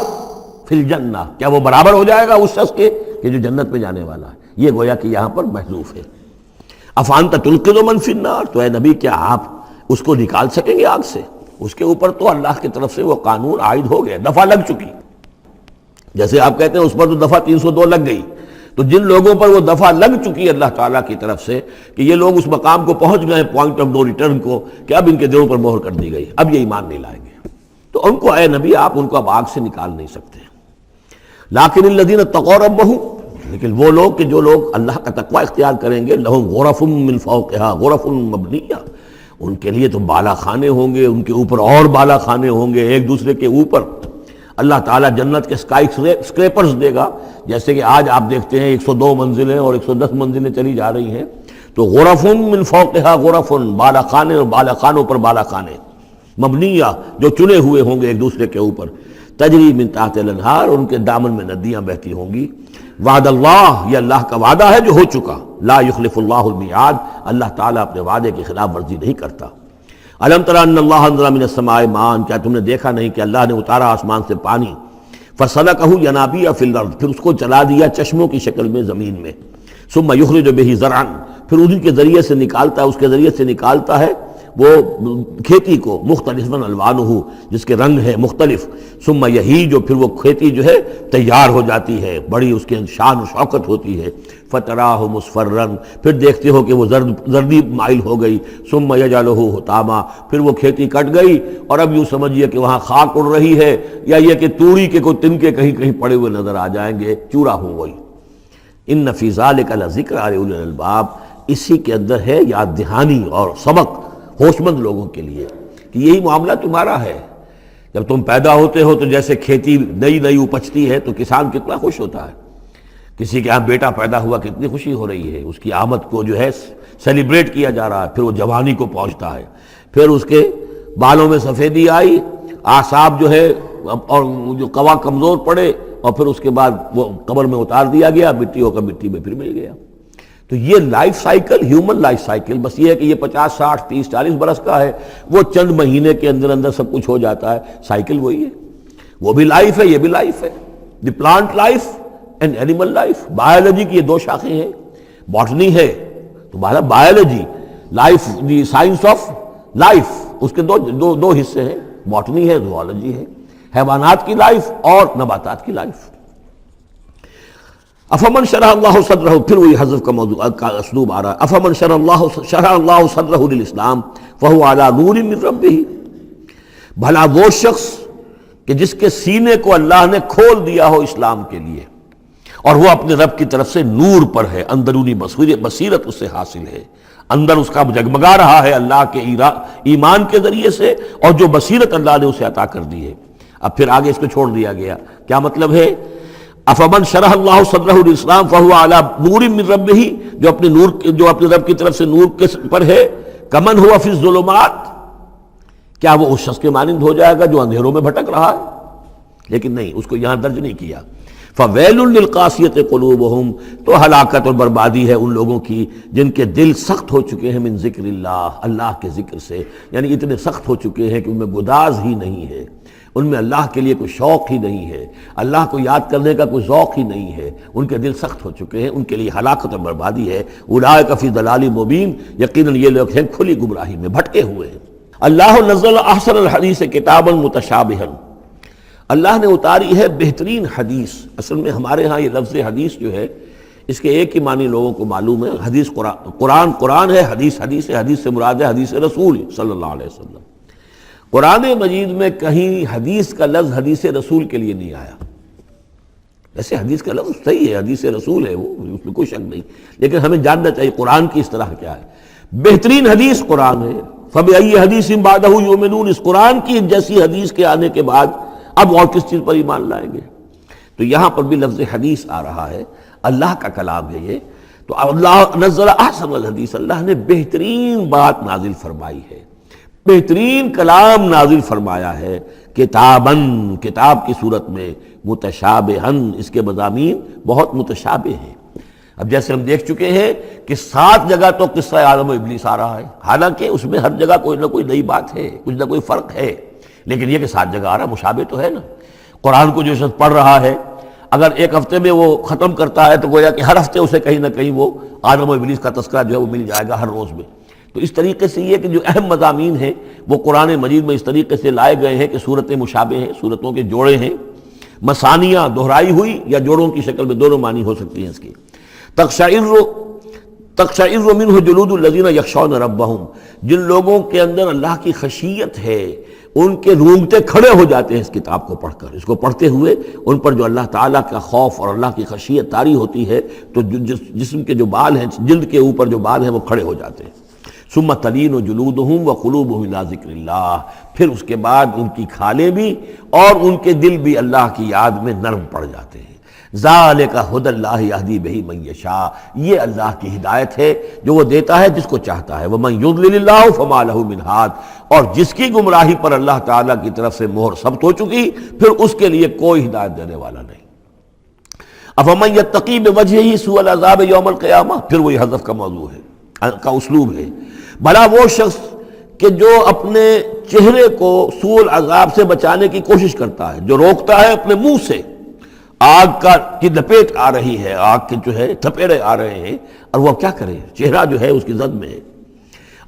فی الجنہ، کیا وہ برابر ہو جائے گا اس شخص کے کہ جو جنت میں جانے والا ہے؟ یہ گویا کہ یہاں پر محذوف ہے. افانت تلقذ من فی النار، تو اے نبی کیا آپ اس کو نکال سکیں گے آگ سے؟ اس کے اوپر تو اللہ کی طرف سے وہ قانون عائد ہو گیا، دفعہ لگ چکی. جیسے آپ کہتے ہیں اس پر تو دفعہ 302 لگ گئی، تو جن لوگوں پر وہ دفعہ لگ چکی ہے اللہ تعالیٰ کی طرف سے کہ یہ لوگ اس مقام کو پہنچ گئے پوائنٹ آف نو ریٹرن کو، کہ اب ان کے دلوں پر مہر کر دی گئی، اب یہ ایمان نہیں لائیں گے، تو ان کو اے نبی آپ ان کو اب آگ سے نکال نہیں سکتے. لیکن الذین اتقوا ربہم، لیکن وہ لوگ کہ جو لوگ اللہ کا تقوی اختیار کریں گے، لہم غرف من فوقہا غرف مبنیہ، ان کے لیے تو بالا خانے ہوں گے، ان کے اوپر اور بالا خانے ہوں گے ایک دوسرے کے اوپر. اللہ تعالیٰ جنت کے اسکائی اسکریپرز دے گا، جیسے کہ آج آپ دیکھتے ہیں 102 منزلیں اور 110 منزلیں چلی جا رہی ہیں. تو غرف من فوقہا غرف، بالا خانے اور بالا خانوں پر بالا خانے، مبنیہ جو چنے ہوئے ہوں گے ایک دوسرے کے اوپر، تجری من تحت الانہار، ان کے دامن میں ندیاں بہتی ہوں گی۔ وعد اللہ، یہ اللہ کا وعدہ ہے جو ہو چکا، لا یخلف اللہ المیعاد، اللہ تعالیٰ اپنے وعدے کی خلاف ورزی نہیں کرتا۔ الم تر ان اللہ انزل من السماء ماء، کیا تم نے دیکھا نہیں کہ اللہ نے اتارا آسمان سے پانی، فسلکہ ینابیع فی الارض، پھر اس کو چلا دیا چشموں کی شکل میں زمین میں، ثم یخرج بہ زرعا، پھر انہی کے ذریعے سے نکالتا ہے، اس کے ذریعے سے نکالتا ہے وہ کھیتی کو، مختلف الوانہ، جس کے رنگ ہیں مختلف، ثم یہیج، پھر وہ کھیتی جو ہے تیار ہو جاتی ہے، بڑی اس کے شان و شوکت ہوتی ہے، فتراہ مصفرا، پھر دیکھتے ہو کہ وہ زردی مائل ہو گئی، ثم یجعلہ حطاما، پھر وہ کھیتی کٹ گئی اور اب یوں سمجھیے کہ وہاں خاک اڑ رہی ہے، یا یہ کہ توڑی کے کوئی تنکے کہیں کہیں پڑے ہوئے نظر آ جائیں گے، چورا ہو گئی۔ ان فی ذلک لذکر لأولی الالباب، اسی کے اندر ہے یاد دہانی اور سبق ہوش مند لوگوں کے لیے کہ یہی معاملہ تمہارا ہے۔ جب تم پیدا ہوتے ہو تو جیسے کھیتی نئی نئی اپجتی ہے تو کسان کتنا خوش ہوتا ہے، کسی کے یہاں بیٹا پیدا ہوا کتنی خوشی ہو رہی ہے، اس کی آمد کو جو ہے سیلیبریٹ کیا جا رہا ہے، پھر وہ جوانی کو پہنچتا ہے، پھر اس کے بالوں میں سفیدی آئی، اعصاب جو ہے اور جو قوا کمزور پڑے، اور پھر اس کے بعد وہ قبر میں اتار دیا گیا، مٹی ہو کر مٹی میں پھر مل گیا۔ تو یہ life cycle, human life cycle, بس یہ ہے کہ یہ 50 60 30 40 برس کا ہے، وہ چند مہینے کے اندر اندر سب کچھ ہو جاتا ہے، سائیکل وہی ہے، وہ بھی لائف ہے، یہ بھی لائف ہے۔ The plant life and animal life, biology کی یہ دو شاخیں ہیں، باٹنی ہے تو biology, life the science of life, اس کے دو حصے ہیں، باٹنی ہے، زوالوجی ہے، حیوانات کی لائف اور نباتات کی لائف۔ افمن شرح اللہ صدرہ، پھر وہی حذف کا موضوع کا اسلوب آ رہا ہے، افمن شرح اللہ صدرہ للاسلام فہو علی نور من ربہ، بھلا وہ شخص کہ جس کے سینے کو اللہ نے کھول دیا ہو اسلام کے لیے، اور وہ اپنے رب کی طرف سے نور پر ہے، اندرونی بصیرت اس سے حاصل ہے، اندر اس کا جگمگا رہا ہے اللہ کے ایمان کے ذریعے سے، اور جو بصیرت اللہ نے اسے عطا کر دی ہے۔ اب پھر آگے اس کو چھوڑ دیا گیا، کیا مطلب ہے؟ افمن شرح اللہ صدرہ للاسلام فہو علی نور من ربہ، جو اپنے رب کی طرف سے نور کے پر ہے، کمن ہوا فی الظلمات، کیا وہ اس شخص کے مانند ہو جائے گا جو اندھیروں میں بھٹک رہا ہے؟ لیکن نہیں، اس کو یہاں درج نہیں کیا۔ فویل للقاسیۃ قلوبہم، تو ہلاکت اور بربادی ہے ان لوگوں کی جن کے دل سخت ہو چکے ہیں من ذکر اللہ، اللہ کے ذکر سے، یعنی اتنے سخت ہو چکے ہیں کہ ان میں گداز ہی نہیں ہے، ان میں اللہ کے لیے کوئی شوق ہی نہیں ہے، اللہ کو یاد کرنے کا کوئی ذوق ہی نہیں ہے، ان کے دل سخت ہو چکے ہیں، ان کے لیے ہلاکت اور بربادی ہے۔ اولئک فی ضلال مبین، یقیناً یہ لوگ ہیں کھلی گمراہی میں بھٹکے ہوئے ہیں۔ اللہ نزل احسن الحدیث کتابا متشابہا، اللہ نے اتاری ہے بہترین حدیث۔ اصل میں ہمارے ہاں یہ لفظ حدیث جو ہے اس کے ایک ہی معنی لوگوں کو معلوم ہے، حدیث قرآن ہے، حدیث ہے، حدیث سے مراد ہے حدیث رسول صلی اللہ علیہ وسلم۔ قرآن مجید میں کہیں حدیث کا لفظ حدیث رسول کے لیے نہیں آیا، ویسے حدیث کا لفظ صحیح ہے، حدیث رسول ہے، وہ اس میں کوئی شک نہیں، لیکن ہمیں جاننا چاہیے قرآن کی اصطلاح کیا ہے۔ بہترین حدیث قرآن ہے، فَبِأَيِّ حَدِيثٍ بَعْدَهُ يُؤْمِنُونَ، اس قرآن کی جیسی حدیث کے آنے کے بعد اب اور کس چیز پر ایمان لائیں گے؟ تو یہاں پر بھی لفظ حدیث آ رہا ہے، اللہ کا کلام ہے یہ، تو اللہ نزل احسن الحدیث، اللہ نے بہترین بات نازل فرمائی ہے، بہترین کلام نازل فرمایا ہے، کتاباً، کتاب کی صورت میں، متشابہاً، اس کے مضامین بہت متشابہ ہیں۔ اب جیسے ہم دیکھ چکے ہیں کہ 7 جگہ تو قصہ آدم و ابلیس آ رہا ہے، حالانکہ اس میں ہر جگہ کوئی نہ کوئی نئی بات ہے، کچھ نہ کوئی فرق ہے، لیکن یہ کہ 7 جگہ آ رہا مشابہ تو ہے نا۔ قرآن کو جو شخص پڑھ رہا ہے اگر ایک ہفتے میں وہ ختم کرتا ہے تو گویا کہ ہر ہفتے اسے کہیں نہ کہیں وہ آدم و ابلیس کا تذکرہ جو ہے وہ مل جائے گا ہر روز میں۔ تو اس طریقے سے یہ کہ جو اہم مضامین ہیں وہ قرآن مجید میں اس طریقے سے لائے گئے ہیں کہ صورتیں مشابہ ہیں، صورتوں کے جوڑے ہیں، مثانیہ دہرائی ہوئی یا جوڑوں کی شکل میں دونوں معنی ہو سکتی ہیں اس کی۔ تقشعر منہ جلود الذین یخشون ربہم، جن لوگوں کے اندر اللہ کی خشیت ہے ان کے رونگٹے کھڑے ہو جاتے ہیں اس کتاب کو پڑھ کر، اس کو پڑھتے ہوئے ان پر جو اللہ تعالیٰ کا خوف اور اللہ کی خشیت طاری ہوتی ہے تو جسم کے جو بال ہیں، جلد کے اوپر جو بال ہیں وہ کھڑے ہو جاتے ہیں۔ ثم تلین جلودہم وقلوبہم الی ذکر اللہ، پھر اس کے بعد ان کی کھالیں بھی اور ان کے دل بھی اللہ کی یاد میں نرم پڑ جاتے ہیں۔ ذالک ھدی اللہ یہدی بہ من یشاء، یہ اللہ کی ہدایت ہے جو وہ دیتا ہے جس کو چاہتا ہے، ومن یضلل اللہ فما لہ من ہاد، اور جس کی گمراہی پر اللہ تعالیٰ کی طرف سے مہر ثبت ہو چکی پھر اس کے لیے کوئی ہدایت دینے والا نہیں۔ افمن یتقی بوجہہ سوء العذاب یوم القیامہ، پھر وہی حذف کا موضوع ہے، کا اسلوب ہے، بھلا وہ شخص کہ جو اپنے چہرے کو سوء العذاب سے بچانے کی کوشش کرتا ہے، جو روکتا ہے اپنے منہ سے، آگ کی لپیٹ آ رہی ہے، آگ کے جو ہے تھپیڑے آ رہے ہیں، اور وہ کیا کرے، چہرہ جو ہے اس کی زد میں ہے۔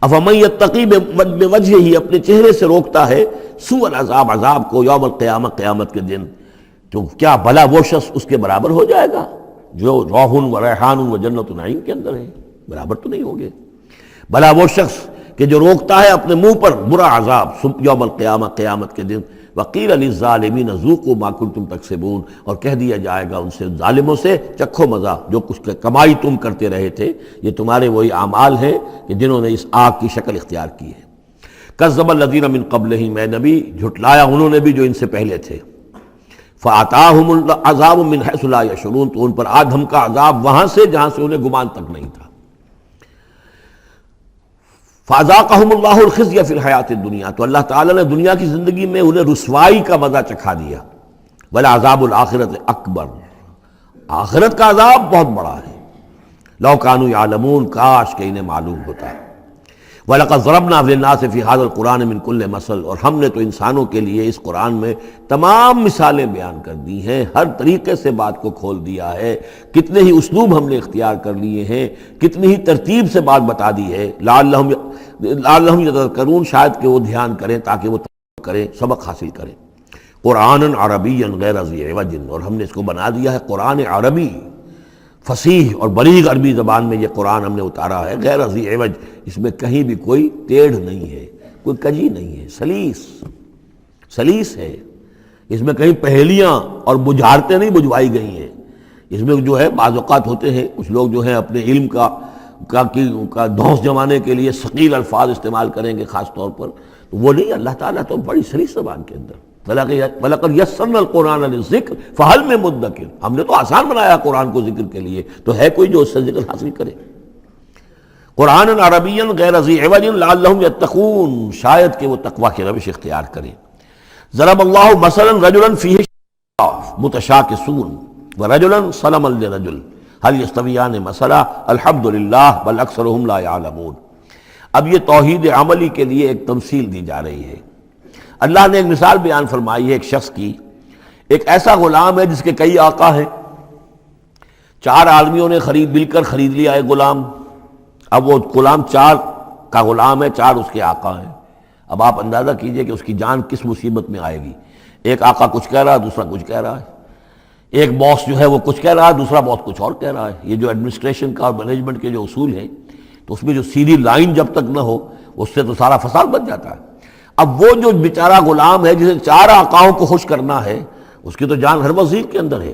افمن یتقی بوجہہ، اپنے چہرے سے روکتا ہے سوء العذاب، عذاب کو، یوم القیامہ، قیامت کے دن، تو کیا بھلا وہ شخص اس کے برابر ہو جائے گا جو روح و ریحان و جنت نعیم کے اندر ہے؟ برابر تو نہیں ہوگے۔ بھلا وہ شخص کہ جو روکتا ہے اپنے منہ پر برا عذاب یوم القیامہ، قیامت کے دن، وقیل للظالمین ذوقوا ما کنتم تکسبون، اور کہہ دیا جائے گا ان سے، ظالموں سے، چکھو مزہ، جو کچھ کمائی تم کرتے رہے تھے، یہ تمہارے وہی اعمال ہیں کہ جنہوں نے اس آگ کی شکل اختیار کی ہے۔ کذب الذین من قبلہم، اے نبی جھٹلایا انہوں نے بھی جو ان سے پہلے تھے، فَأَتَاهُمُ الْعَذَابُ مِنْ حَيْثُ لَا يَشْعُرُونَ، تو ان پر آ دھمکا عذاب وہاں سے جہاں سے انہیں گمان تک نہیں تھا۔ فَأَذَاقَهُمُ اللَّهُ الْخِزْيَ فِي الْحَيَاةِ الدُّنْيَا، تو اللہ تعالیٰ نے دنیا کی زندگی میں انہیں رسوائی کا مزہ چکھا دیا۔ وَلَعَذَابُ الْآخِرَةِ أَكْبَرُ، آخرت کا عذاب بہت بڑا ہے۔ لَوْ كَانُوا يَعْلَمُونَ، کاش کہ انہیں معلوم ہوتا ہے۔ وَلَقَدْ ضَرَبْنَا لِلنَّاسِ فِي هَذَا الْقُرْآنِ مِنْ كُلِّ مَثَلٍ، اور ہم نے تو انسانوں کے لیے اس قرآن میں تمام مثالیں بیان کر دی ہیں، ہر طریقے سے بات کو کھول دیا ہے، کتنے ہی اسلوب ہم نے اختیار کر لیے ہیں، کتنی ہی ترتیب سے بات بتا دی ہے، لعلہم یتذکرون، شاید کہ وہ دھیان کریں، تاکہ وہ کریں، سبق حاصل کریں۔ قرآن عربی غیر ذی عوج، اور ہم نے اس کو بنا دیا ہے قرآن عربی، فصیح اور بلیغ عربی زبان میں یہ قرآن ہم نے اتارا ہے، غیر ذی عوج، اس میں کہیں بھی کوئی ٹیڑھ نہیں ہے، کوئی کجی نہیں ہے، سلیس ہے، اس میں کہیں پہیلیاں اور بجھارتیں نہیں بجھوائی گئی ہیں۔ اس میں جو ہے بعض اوقات ہوتے ہیں کچھ لوگ جو ہیں اپنے علم کا دھونس جمانے کے لیے ثقیل الفاظ استعمال کریں گے خاص طور پر، تو وہ نہیں، اللہ تعالیٰ تو بڑی سلیس زبان کے اندر، وَلَقَدْ يَسَّرْنَا الْقُرْآنَ لِلذِّكْرِ فَهَلْ مِن مُدَّكِرٍ، ہم نے تو آسان بنایا قرآن کو ذکر کے لیے، تو ہے کوئی جو اس سے ذکر حاصل کرے۔ قرآن عربی غیر ذی عوج لعلہم یتقون، شاید کہ وہ تقوی کی روش اختیار کریں۔ ضرب اللہ مثلا رجلا فیہ متشاکسون ورجلا سلما لرجل هل یستویان مثلا الحمد للہ بل اکثرهم لا یعلمون۔ اب یہ توحید عملی کے لیے ایک تمثیل دی جا رہی ہے۔ اللہ نے ایک مثال بیان فرمائی ہے ایک شخص کی، ایک ایسا غلام ہے جس کے کئی آقا ہیں، چار آدمیوں نے مل کر خرید لیا ایک غلام، اب وہ غلام چار کا غلام ہے، چار اس کے آقا ہیں۔ اب آپ اندازہ کیجئے کہ اس کی جان کس مصیبت میں آئے گی، ایک آقا کچھ کہہ رہا ہے، دوسرا کچھ کہہ رہا ہے، ایک باس جو ہے وہ کچھ کہہ رہا ہے، دوسرا باس کچھ اور کہہ رہا ہے۔ یہ جو ایڈمنسٹریشن کا اور مینجمنٹ کے جو اصول ہیں، تو اس میں جو سیدھی لائن جب تک نہ ہو اس سے تو سارا فساد بن جاتا ہے۔ اب وہ جو بیچارہ غلام ہے جسے چار آقاؤں کو خوش کرنا ہے، اس کی تو جان ہر وزیر کے اندر ہے۔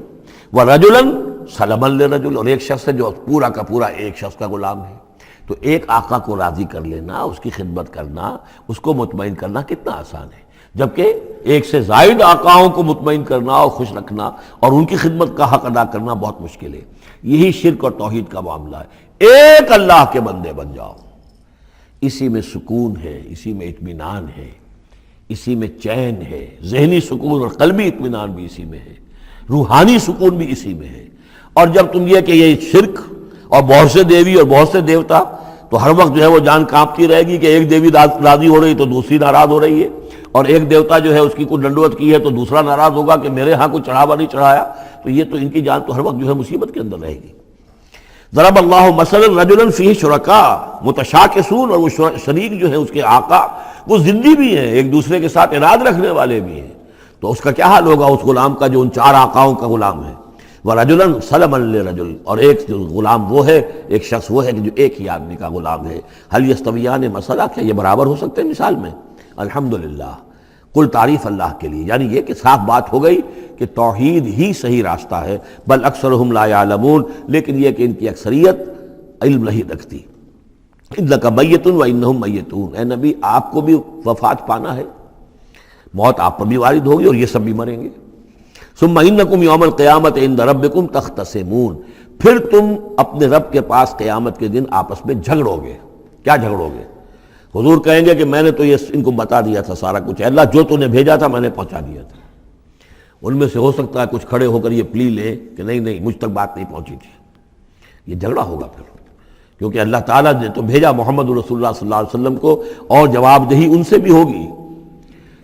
وَرَجُلًا سَلَمًا لِرَجُلٍ، اور ایک شخص ہے جو پورا کا پورا ایک شخص کا غلام ہے۔ تو ایک آقا کو راضی کر لینا، اس کی خدمت کرنا، اس کو مطمئن کرنا کتنا آسان ہے، جبکہ ایک سے زائد آقاؤں کو مطمئن کرنا اور خوش رکھنا اور ان کی خدمت کا حق ادا کرنا بہت مشکل ہے۔ یہی شرک اور توحید کا معاملہ ہے۔ ایک اللہ کے بندے بن جاؤ، اسی میں سکون ہے، اسی میں اطمینان ہے، اسی میں چین ہے، ذہنی سکون اور قلبی اطمینان بھی اسی میں ہے، روحانی سکون بھی اسی میں ہے۔ اور جب تم یہ کہ یہ شرک اور بہت سے دیوی اور بہت سے دیوتا، تو ہر وقت جو ہے وہ جان کانپتی رہے گی کہ ایک دیوی راضی ہو رہی تو دوسری ناراض ہو رہی ہے، اور ایک دیوتا جو ہے اس کی کوئی ڈنڈوت کی ہے تو دوسرا ناراض ہوگا کہ میرے ہاں کوئی چڑھاوا نہیں چڑھایا، تو یہ تو ان کی جان تو ہر وقت جو ہے مصیبت کے اندر رہے گی۔ ضرب اللہ مثلا رجلا فیہ شرکاء متشاکسون، اور وہ شریک جو ہے اس کے آقا وہ زندی بھی ہیں، ایک دوسرے کے ساتھ اراد رکھنے والے بھی ہیں، تو اس کا کیا حال ہوگا اس غلام کا جو ان چار آقاؤں کا غلام ہے۔ وَرَجُلًا سَلَمًا لِرَجُلٍ، اور ایک جو غلام وہ ہے، ایک شخص وہ ہے کہ جو ایک ہی آدمی کا غلام ہے۔ هل يستویان مثلا، کیا یہ برابر ہو سکتے ہیں مثال میں؟ الحمدللہ، کل تعریف اللہ کے لیے، یعنی یہ کہ صاف بات ہو گئی کہ توحید ہی صحیح راستہ ہے، بل اکثرهم لا يعلمون، لیکن یہ کہ ان کی اکثریت علم نہیں رکھتی۔ اِنَّكَ مَيِّتٌ وَإِنَّهُم مَيِّتُونَ، اے نبی آپ کو بھی وفات پانا ہے، موت آپ پر بھی وارد ہوگی اور یہ سب بھی مریں گے۔ ثم انکم یوم القیامت عند ربکم تختصمون، پھر تم اپنے رب کے پاس قیامت کے دن آپس میں جھگڑو گے۔ کیا جھگڑو گے؟ حضور کہیں گے کہ میں نے تو یہ ان کو بتا دیا تھا سارا کچھ، اللہ جو تو نے بھیجا تھا میں نے پہنچا دیا تھا۔ ان میں سے ہو سکتا ہے کچھ کھڑے ہو کر یہ پلی لیں کہ نہیں نہیں مجھ تک بات نہیں پہنچی تھی، یہ جھگڑا ہوگا پھر، کیونکہ اللہ تعالیٰ نے تو بھیجا محمد رسول اللہ صلی اللہ علیہ وسلم کو، اور جواب دہی ان سے بھی ہوگی۔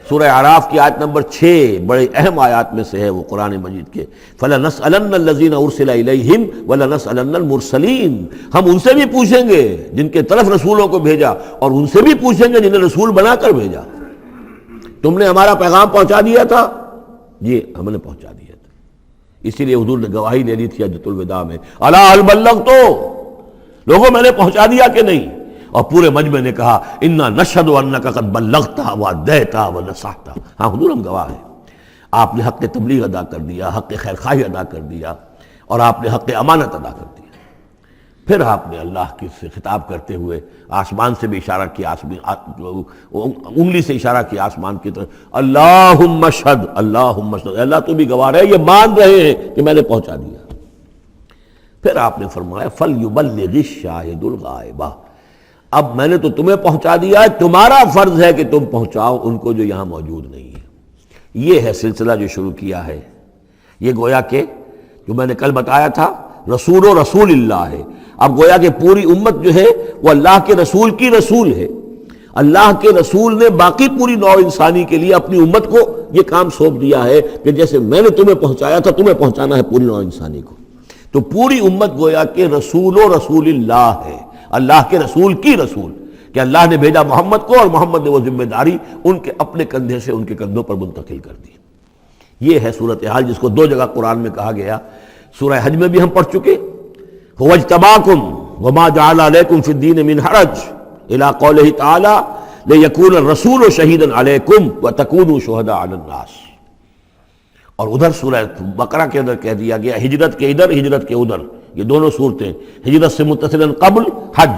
سورہ اعراف کی آیت نمبر 6 بڑے اہم آیات میں سے ہے وہ قرآن مجید کے، فَلَنَسْأَلَنَّ الَّذِينَ أُرْسِلَ إِلَيْهِمْ وَلَنَسْأَلَنَّ الْمُرْسَلِينَ، ہم ان سے بھی پوچھیں گے جن کے طرف رسولوں کو بھیجا، اور ان سے بھی پوچھیں گے جنہیں رسول بنا کر بھیجا۔ تم نے ہمارا پیغام پہنچا دیا تھا؟ جی ہم نے پہنچا دیا تھا۔ اسی لیے حضور نے گواہی لے لی تھی حجۃ الوداع میں، الا هل بلغت، لوگوں میں نے پہنچا دیا کہ نہیں؟ اور پورے مجمع نے کہا انا نشہد انک قد بلغت وادیت ونصحت، ہاں حضور ہم گواہ ہیں، آپ نے حق تبلیغ ادا کر دیا، حق خیر خواہی ادا کر دیا، اور آپ نے حق امانت ادا کر دیا۔ پھر آپ نے اللہ کی سے خطاب کرتے ہوئے آسمان سے بھی اشارہ کیا، انگلی سے اشارہ کیا آسمان کی طرف، اللہم اشہد، اللہم اشہد، اللہ تو بھی گواہ ہے، یہ مان رہے ہیں کہ میں نے پہنچا دیا۔ پھر آپ نے فرمایا فَلْيُبَلِّغِ الشَّاهِدُ الْغَائِبَ، اب میں نے تو تمہیں پہنچا دیا ہے، تمہارا فرض ہے کہ تم پہنچاؤ ان کو جو یہاں موجود نہیں ہے۔ یہ ہے سلسلہ جو شروع کیا ہے، یہ گویا کہ جو میں نے کل بتایا تھا رسول و رسول اللہ ہے، اب گویا کہ پوری امت جو ہے وہ اللہ کے رسول کی رسول ہے۔ اللہ کے رسول نے باقی پوری نوع انسانی کے لیے اپنی امت کو یہ کام سونپ دیا ہے کہ جیسے میں نے تمہیں پہنچایا تھا تمہیں پہنچانا ہے پوری نوع انسانی کو۔ تو پوری امت گویا کہ رسول و رسول اللہ ہے، اللہ کے رسول کی رسول، کہ اللہ نے بھیجا محمد کو اور محمد نے وہ ذمہ داری ان کے اپنے کندھے سے ان کے کندھوں پر منتقل کر دی۔ یہ ہے صورتحال جس کو 2 جگہ قرآن میں کہا گیا، سورہ حج میں بھی ہم پڑھ چکے، هو اجتباکم وما جعل علیکم فی الدین من حرج الی قولہ تعالی لیکون الرسول شہیدا علیکم وتکونوا شہداء علی الناس، اور ادھر سورہ بقرہ کے اندر کہہ دیا گیا ہجرت کے ادھر ہجرت کے ادھر، یہ دونوں صورتیں ہجرت سے متصلاً قبل حج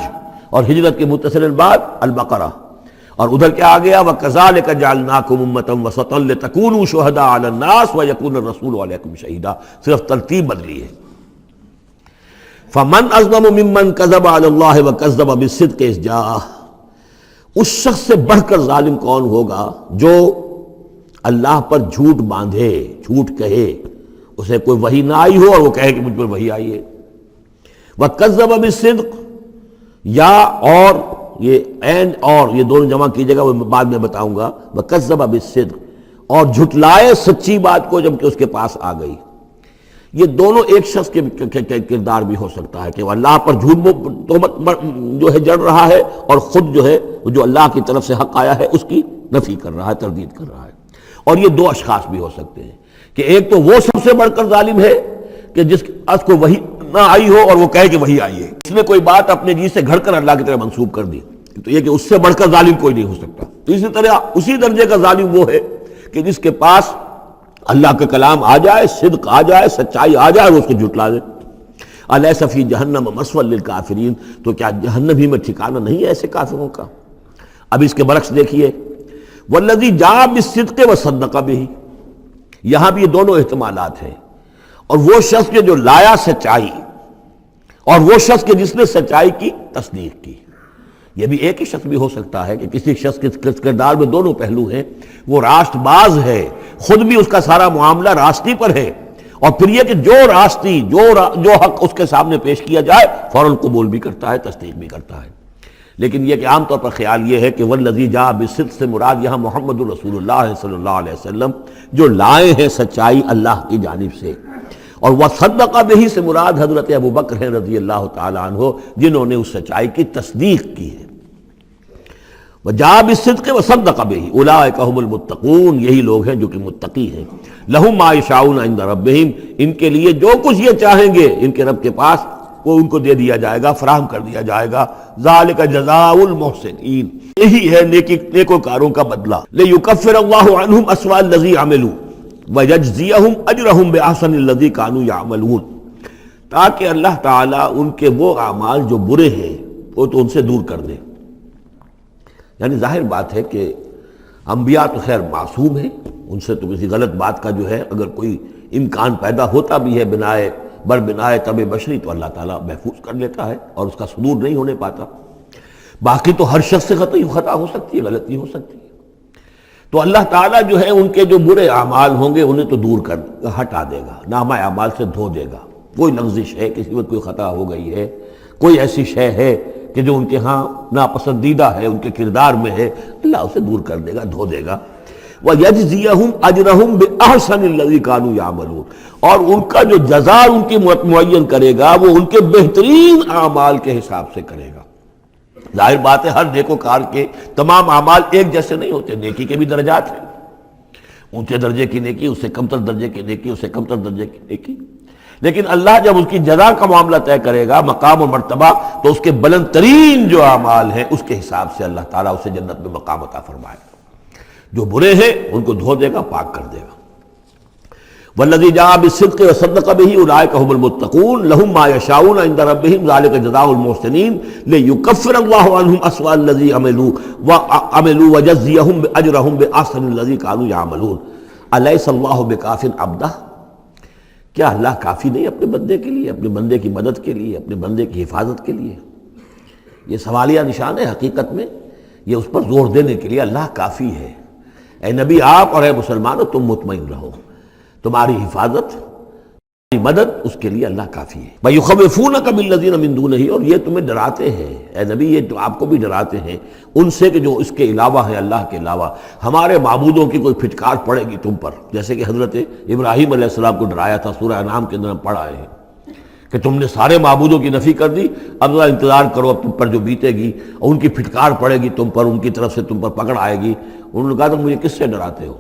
اور ہجرت کے متصلاً بعد البقرہ، اور ادھر کیا آ گیا وَكَذَلِكَ جَعَلْنَاكُمْ أُمَّةً وَسَطًا لِتَكُونُوا شُهَدَاءَ عَلَى النَّاسِ وَيَكُونَ الرَّسُولُ عَلَيْكُمْ شَهِيدًا، صرف ترتیب بدلی ہے۔ فَمَنْ أَظْلَمُ مِمَّنْ كَذَبَ عَلَى اللَّهِ وَكَذَّبَ بِالصِّدْقِ إِذْ جَاءَهُ، اس شخص سے بڑھ کر ظالم کون ہوگا جو اللہ پر جھوٹ باندھے، جھوٹ کہے، اسے کوئی وحی نہ آئی ہو اور وہ کہے کہ مجھ پر وحی آئی ہے۔ وَكَذَّبَ بِالصِّدْقِ، یا اور یہ اینڈ اور یہ دونوں جمع کیجیے گا، وہ بعد میں بتاؤں گا۔ وَكَذَّبَ بِالصِّدْقِ، اور جھٹلائے سچی بات کو جب کہ اس کے پاس آ گئی۔ یہ دونوں ایک شخص کے کردار بھی ہو سکتا ہے کہ وہ اللہ پر جھوٹ تہمت جو ہے جڑ رہا ہے، اور خود جو ہے جو اللہ کی طرف سے حق آیا ہے اس کی نفی کر رہا ہے، تردید کر رہا ہے۔ اور یہ 2 اشخاص بھی ہو سکتے ہیں کہ ایک تو وہ سب سے بڑھ کر ظالم ہے کہ جس اس کو وحی نہ آئی ہو اور وہ کہے کہ وحی آئی ہے، اس نے کوئی بات اپنے جی سے گھڑ کر اللہ کی طرف منسوب کر دی، تو یہ کہ اس سے بڑھ کر ظالم کوئی نہیں ہو سکتا۔ تو اسی طرح اسی درجے کا ظالم وہ ہے کہ جس کے پاس اللہ کا کلام آ جائے، صدق آ جائے، سچائی آ جائے، وہ اس کو جھٹلا دے۔ الیس فی جہنم مثوی للکافرین، تو کیا جہنم ہی میں ٹھکانہ نہیں ہے ایسے کافروں کا؟ اب اس کے برعکس دیکھیے والذی جاء بالصدق وصدق بہ، یہاں بھی یہ دونوں احتمالات ہیں، اور وہ شخص کے جو لایا سچائی، اور وہ شخص کے جس نے سچائی کی تصدیق کی۔ یہ بھی ایک ہی شخص بھی ہو سکتا ہے کہ کسی شخص کے کردار میں دونوں پہلو ہیں، وہ راست باز ہے، خود بھی اس کا سارا معاملہ راستی پر ہے، اور پھر یہ کہ جو راستی جو حق اس کے سامنے پیش کیا جائے فوراً قبول بھی کرتا ہے، تصدیق بھی کرتا ہے۔ لیکن یہ کہ عام طور پر خیال یہ ہے کہ والذی جاء بالصدق سے مراد یہاں محمد رسول اللہ صلی اللہ علیہ وسلم جو لائے ہیں سچائی اللہ کی جانب سے، اور وصدق بہ سے مراد حضرت ابوبکر ہیں رضی اللہ تعالی عنہ جنہوں نے اس سچائی کی تصدیق کی ہے۔ وجاء بالصدق وصدق بہ اولئک هم المتقون، یہی لوگ ہیں جو کہ متقی ہیں۔ لہم ما یشاؤون عند ربہم، ان کے لیے جو کچھ یہ چاہیں گے ان کے رب کے پاس وہ ان کو دے دیا جائے گا، فراہم کر دیا جائے گا۔ ذالک جزاء المحسنین، یہی ہے نیکوکاروں کا بدلہ۔ لیکفر اللہ عنہم اسوأ الذی عملوا ویجزیہم اجرہم بأحسن الذی کانوا یعملون، تاکہ اللہ تعالیٰ ان کے وہ اعمال جو برے ہیں وہ تو ان سے دور کر دے۔ یعنی ظاہر بات ہے کہ انبیاء تو خیر معصوم ہیں، ان سے تو کسی غلط بات کا جو ہے اگر کوئی امکان پیدا ہوتا بھی ہے بنائے طب بشری تو اللہ تعالیٰ محفوظ کر لیتا ہے اور اس کا صدور نہیں ہونے پاتا. باقی تو ہر شخص سے خطا ہو سکتی ہے، غلطی ہو سکتی ہے. تو اللہ تعالیٰ جو ہے ان کے جو برے اعمال ہوں گے انہیں تو دور ہٹا دے گا، نامہ اعمال سے دھو دے گا. کوئی لغزش ہے، کسی وقت کوئی خطا ہو گئی ہے، کوئی ایسی شے ہے کہ جو ان کے ہاں ناپسندیدہ ہے، ان کے کردار میں ہے، اللہ اسے دور کر دے گا، دھو دے گا. وَيَجْزِيَهُمْ أَجْرَهُمْ بِأَحْسَنِ الَّذِي كَانُوا يَعْمَلُونَ، اور ان کا جو جزا ان کی معین کرے گا وہ ان کے بہترین اعمال کے حساب سے کرے گا. ظاہر بات ہے ہر نیکوکار کے تمام اعمال ایک جیسے نہیں ہوتے، نیکی کے بھی درجات ہیں، اونچے درجے کی نیکی، اس سے کمتر درجے کی نیکی، اس سے کمتر درجے کی نیکی. لیکن اللہ جب اس کی جزا کا معاملہ طے کرے گا، مقام و مرتبہ، تو اس کے بلند ترین جو اعمال ہیں اس کے حساب سے اللہ تعالیٰ اسے جنت میں مقام عطا فرمائے گا. جو برے ہیں ان کو دھو دے گا، پاک کر دے گا. والذی جاء بالصدق وصدق به اولئک هم المتقون لهم ما یشاءون عند ربهم ذلك جزاء المحسنین لیکفر اللہ عنهم اسوأ الذی عملوا ویجزیهم اجرهم باحسن الذی كانوا یعملون. الیس اللہ بکاف عبدہ، کیا اللہ کافی نہیں اپنے بندے کے لیے، اپنے بندے کی مدد کے لیے، اپنے بندے کی حفاظت کے لیے؟ یہ سوالیہ نشان ہے حقیقت میں، یہ اس پر زور دینے کے لیے اللہ کافی ہے. اے نبی آپ اور اے مسلمانوں تم مطمئن رہو، تمہاری حفاظت، تمہاری مدد اس کے لیے اللہ کافی ہے. وَيُخَوِّفُونَكَ بِالَّذِينَ مِن دُونِهِ، اور یہ تمہیں ڈراتے ہیں اے نبی، یہ تو آپ کو بھی ڈراتے ہیں ان سے کہ جو اس کے علاوہ ہیں، اللہ کے علاوہ. ہمارے معبودوں کی کوئی پھٹکار پڑے گی تم پر، جیسے کہ حضرت ابراہیم علیہ السلام کو ڈرایا تھا، سورہ انعام کے اندر ہم پڑھ آئے ہیں کہ تم نے سارے معبودوں کی نفی کر دی، اب ذرا انتظار کرو، اب تم پر جو بیتے گی اور ان کی پھٹکار پڑے گی تم پر، ان کی طرف سے تم پر پکڑ آئے گی. انہوں نے کہا تم مجھے کس سے ڈراتے ہو؟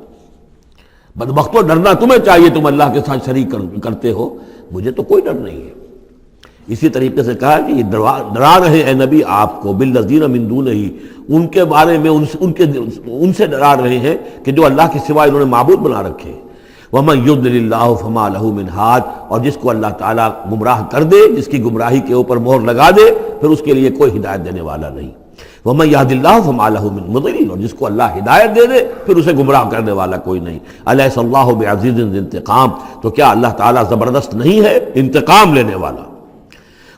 بدبختو ڈرنا تمہیں چاہیے، تم اللہ کے ساتھ شریک کرتے ہو، مجھے تو کوئی ڈر نہیں ہے. اسی طریقے سے کہا کہ یہ ڈرا رہے اے نبی آپ کو بالذین من دونہ، ان کے بارے میں ان سے ڈرا رہے ہیں کہ جو اللہ کے سوا انہوں نے معبود بنا رکھے. وَمَن يُضْلِلِ اللَّهُ فَمَا لَهُ مِنْ هَادٍ، اور جس کو اللہ تعالیٰ گمراہ کر دے، جس کی گمراہی کے اوپر مہر لگا دے، پھر اس کے لیے کوئی ہدایت دینے والا نہیں. وَمَن يَهْدِ اللَّهُ فَمَا لَهُ مِن مُضِلٍّ، اور جس کو اللہ ہدایت دے دے پھر اسے گمراہ کرنے والا کوئی نہیں. أَلَيْسَ اللَّهُ بِعَزِيزٍ ذِي انتقام، تو کیا اللہ تعالیٰ زبردست نہیں ہے، انتقام لینے والا.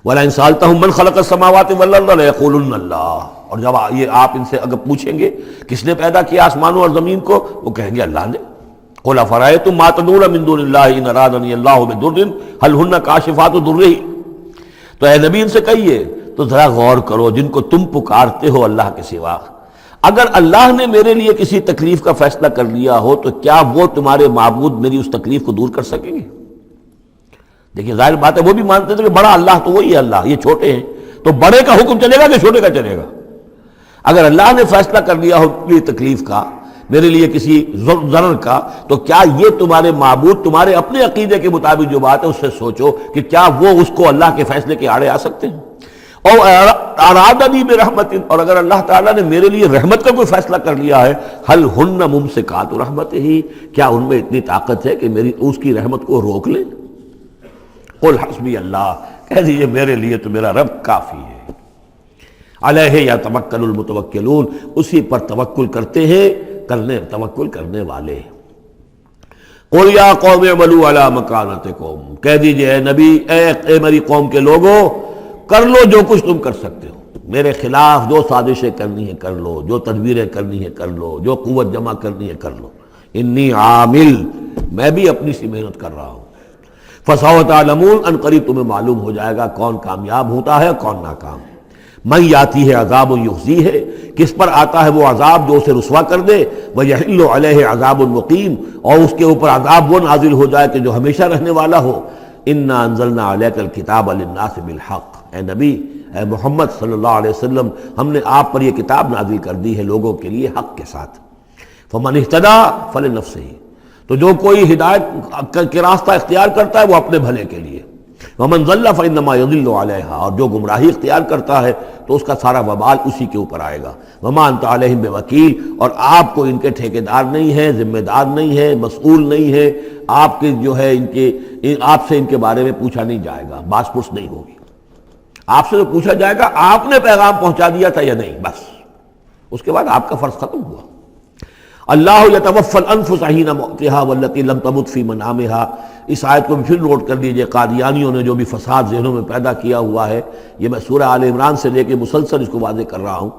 وَلَئِن سَأَلْتَهُم مَّنْ خَلَقَ السَّمَاوَاتِ وَالْأَرْضَ لَيَقُولُنَّ اللَّهُ، اور جب یہ آپ ان سے اگر پوچھیں گے کس نے پیدا کیا آسمانوں اور زمین کو، وہ کہیں گے اللہ نے. قُلْ أَفَرَأَيْتُم مَّا تَدْعُونَ مِن دُونِ اللَّهِ إِنْ أَرَادَنِيَ اللَّهُ بِضُرٍّ هَلْ هُنَّ كَاشِفَاتُ ضُرِّهِ. تو اے نبی ان سے کہیے تو ذرا غور کرو، جن کو تم پکارتے ہو اللہ کے سوا، اگر اللہ نے میرے لیے کسی تکلیف کا فیصلہ کر لیا ہو تو کیا وہ تمہارے معبود میری اس تکلیف کو دور کر سکیں گے؟ دیکھیں ظاہر بات ہے وہ بھی مانتے تھے کہ بڑا اللہ تو وہی ہے اللہ، یہ چھوٹے ہیں، تو بڑے کا حکم چلے گا کہ چھوٹے کا چلے گا؟ اگر اللہ نے فیصلہ کر لیا ہو میری تکلیف کا، میرے لیے کسی ضرر کا، تو کیا یہ تمہارے معبود تمہارے اپنے عقیدے کے مطابق جو بات ہے اس سے سوچو کہ کیا وہ اس کو اللہ کے فیصلے کے آڑے آ سکتے ہیں؟ اور ارادنی برحمت، اور اگر اللہ تعالیٰ نے میرے لیے رحمت کا کوئی فیصلہ کر لیا ہے، حل ہن ممسکات رحمت ہی، کیا ان میں اتنی طاقت ہے کہ میری اس کی رحمت کو روک لیں؟ قل حسبی اللہ، کہہ دیجئے میرے لیے تو میرا رب کافی ہے. علیہ یتوکل المتوکلون، اسی پر توکل کرتے ہیں توکل کرنے والے. قل یا قوم اعملوا علی مکانتکم، کہہ دیجئے اے نبی، اے میری قوم کے لوگوں، کر لو جو کچھ تم کر سکتے ہو، میرے خلاف جو سازشیں کرنی ہے کر لو، جو تدبیریں کرنی ہے کر لو، جو قوت جمع کرنی ہے کر لو. انی عامل، میں بھی اپنی سی محنت کر رہا ہوں. فسوف تعلمون، ان قریب تمہیں معلوم ہو جائے گا کون کامیاب ہوتا ہے کون ناکام. من یاتی ہے عذاب یخزی ہے، کس پر آتا ہے وہ عذاب جو اسے رسوا کر دے، ویحل علیہ عذاب مقیم، اور اس کے اوپر عذاب وہ نازل ہو جائے کہ جو ہمیشہ رہنے والا ہو. انا انزلنا علیک الکتاب للناس بالحق، اے نبی، اے محمد صلی اللہ علیہ وسلم، ہم نے آپ پر یہ کتاب نازل کر دی ہے لوگوں کے لیے حق کے ساتھ. فمن اہتدی فلنفسہ، تو جو کوئی ہدایت کے راستہ اختیار کرتا ہے وہ اپنے بھلے کے لیے. ومن ضل فانما یضل علیہا، اور جو گمراہی اختیار کرتا ہے تو اس کا سارا وبال اسی کے اوپر آئے گا. وما انت علیہم بوکیل، اور آپ کو ان کے ٹھیکیدار نہیں ہے، ذمہ دار نہیں ہے، مسئول نہیں ہے. آپ کے جو ہے آپ سے ان کے بارے میں پوچھا نہیں جائے گا، باس پرس نہیں ہوگی. آپ سے تو پوچھا جائے گا آپ نے پیغام پہنچا دیا تھا یا نہیں، بس اس کے بعد آپ کا فرض ختم ہوا. اللہ یتوفی الانفس حین موتها والتی لم تمت فی منامها. اس آیت کو پھر نوٹ کر لیجئے، قادیانیوں نے جو بھی فساد ذہنوں میں پیدا کیا ہوا ہے، یہ میں سورہ آل عمران سے لے کے مسلسل اس کو واضح کر رہا ہوں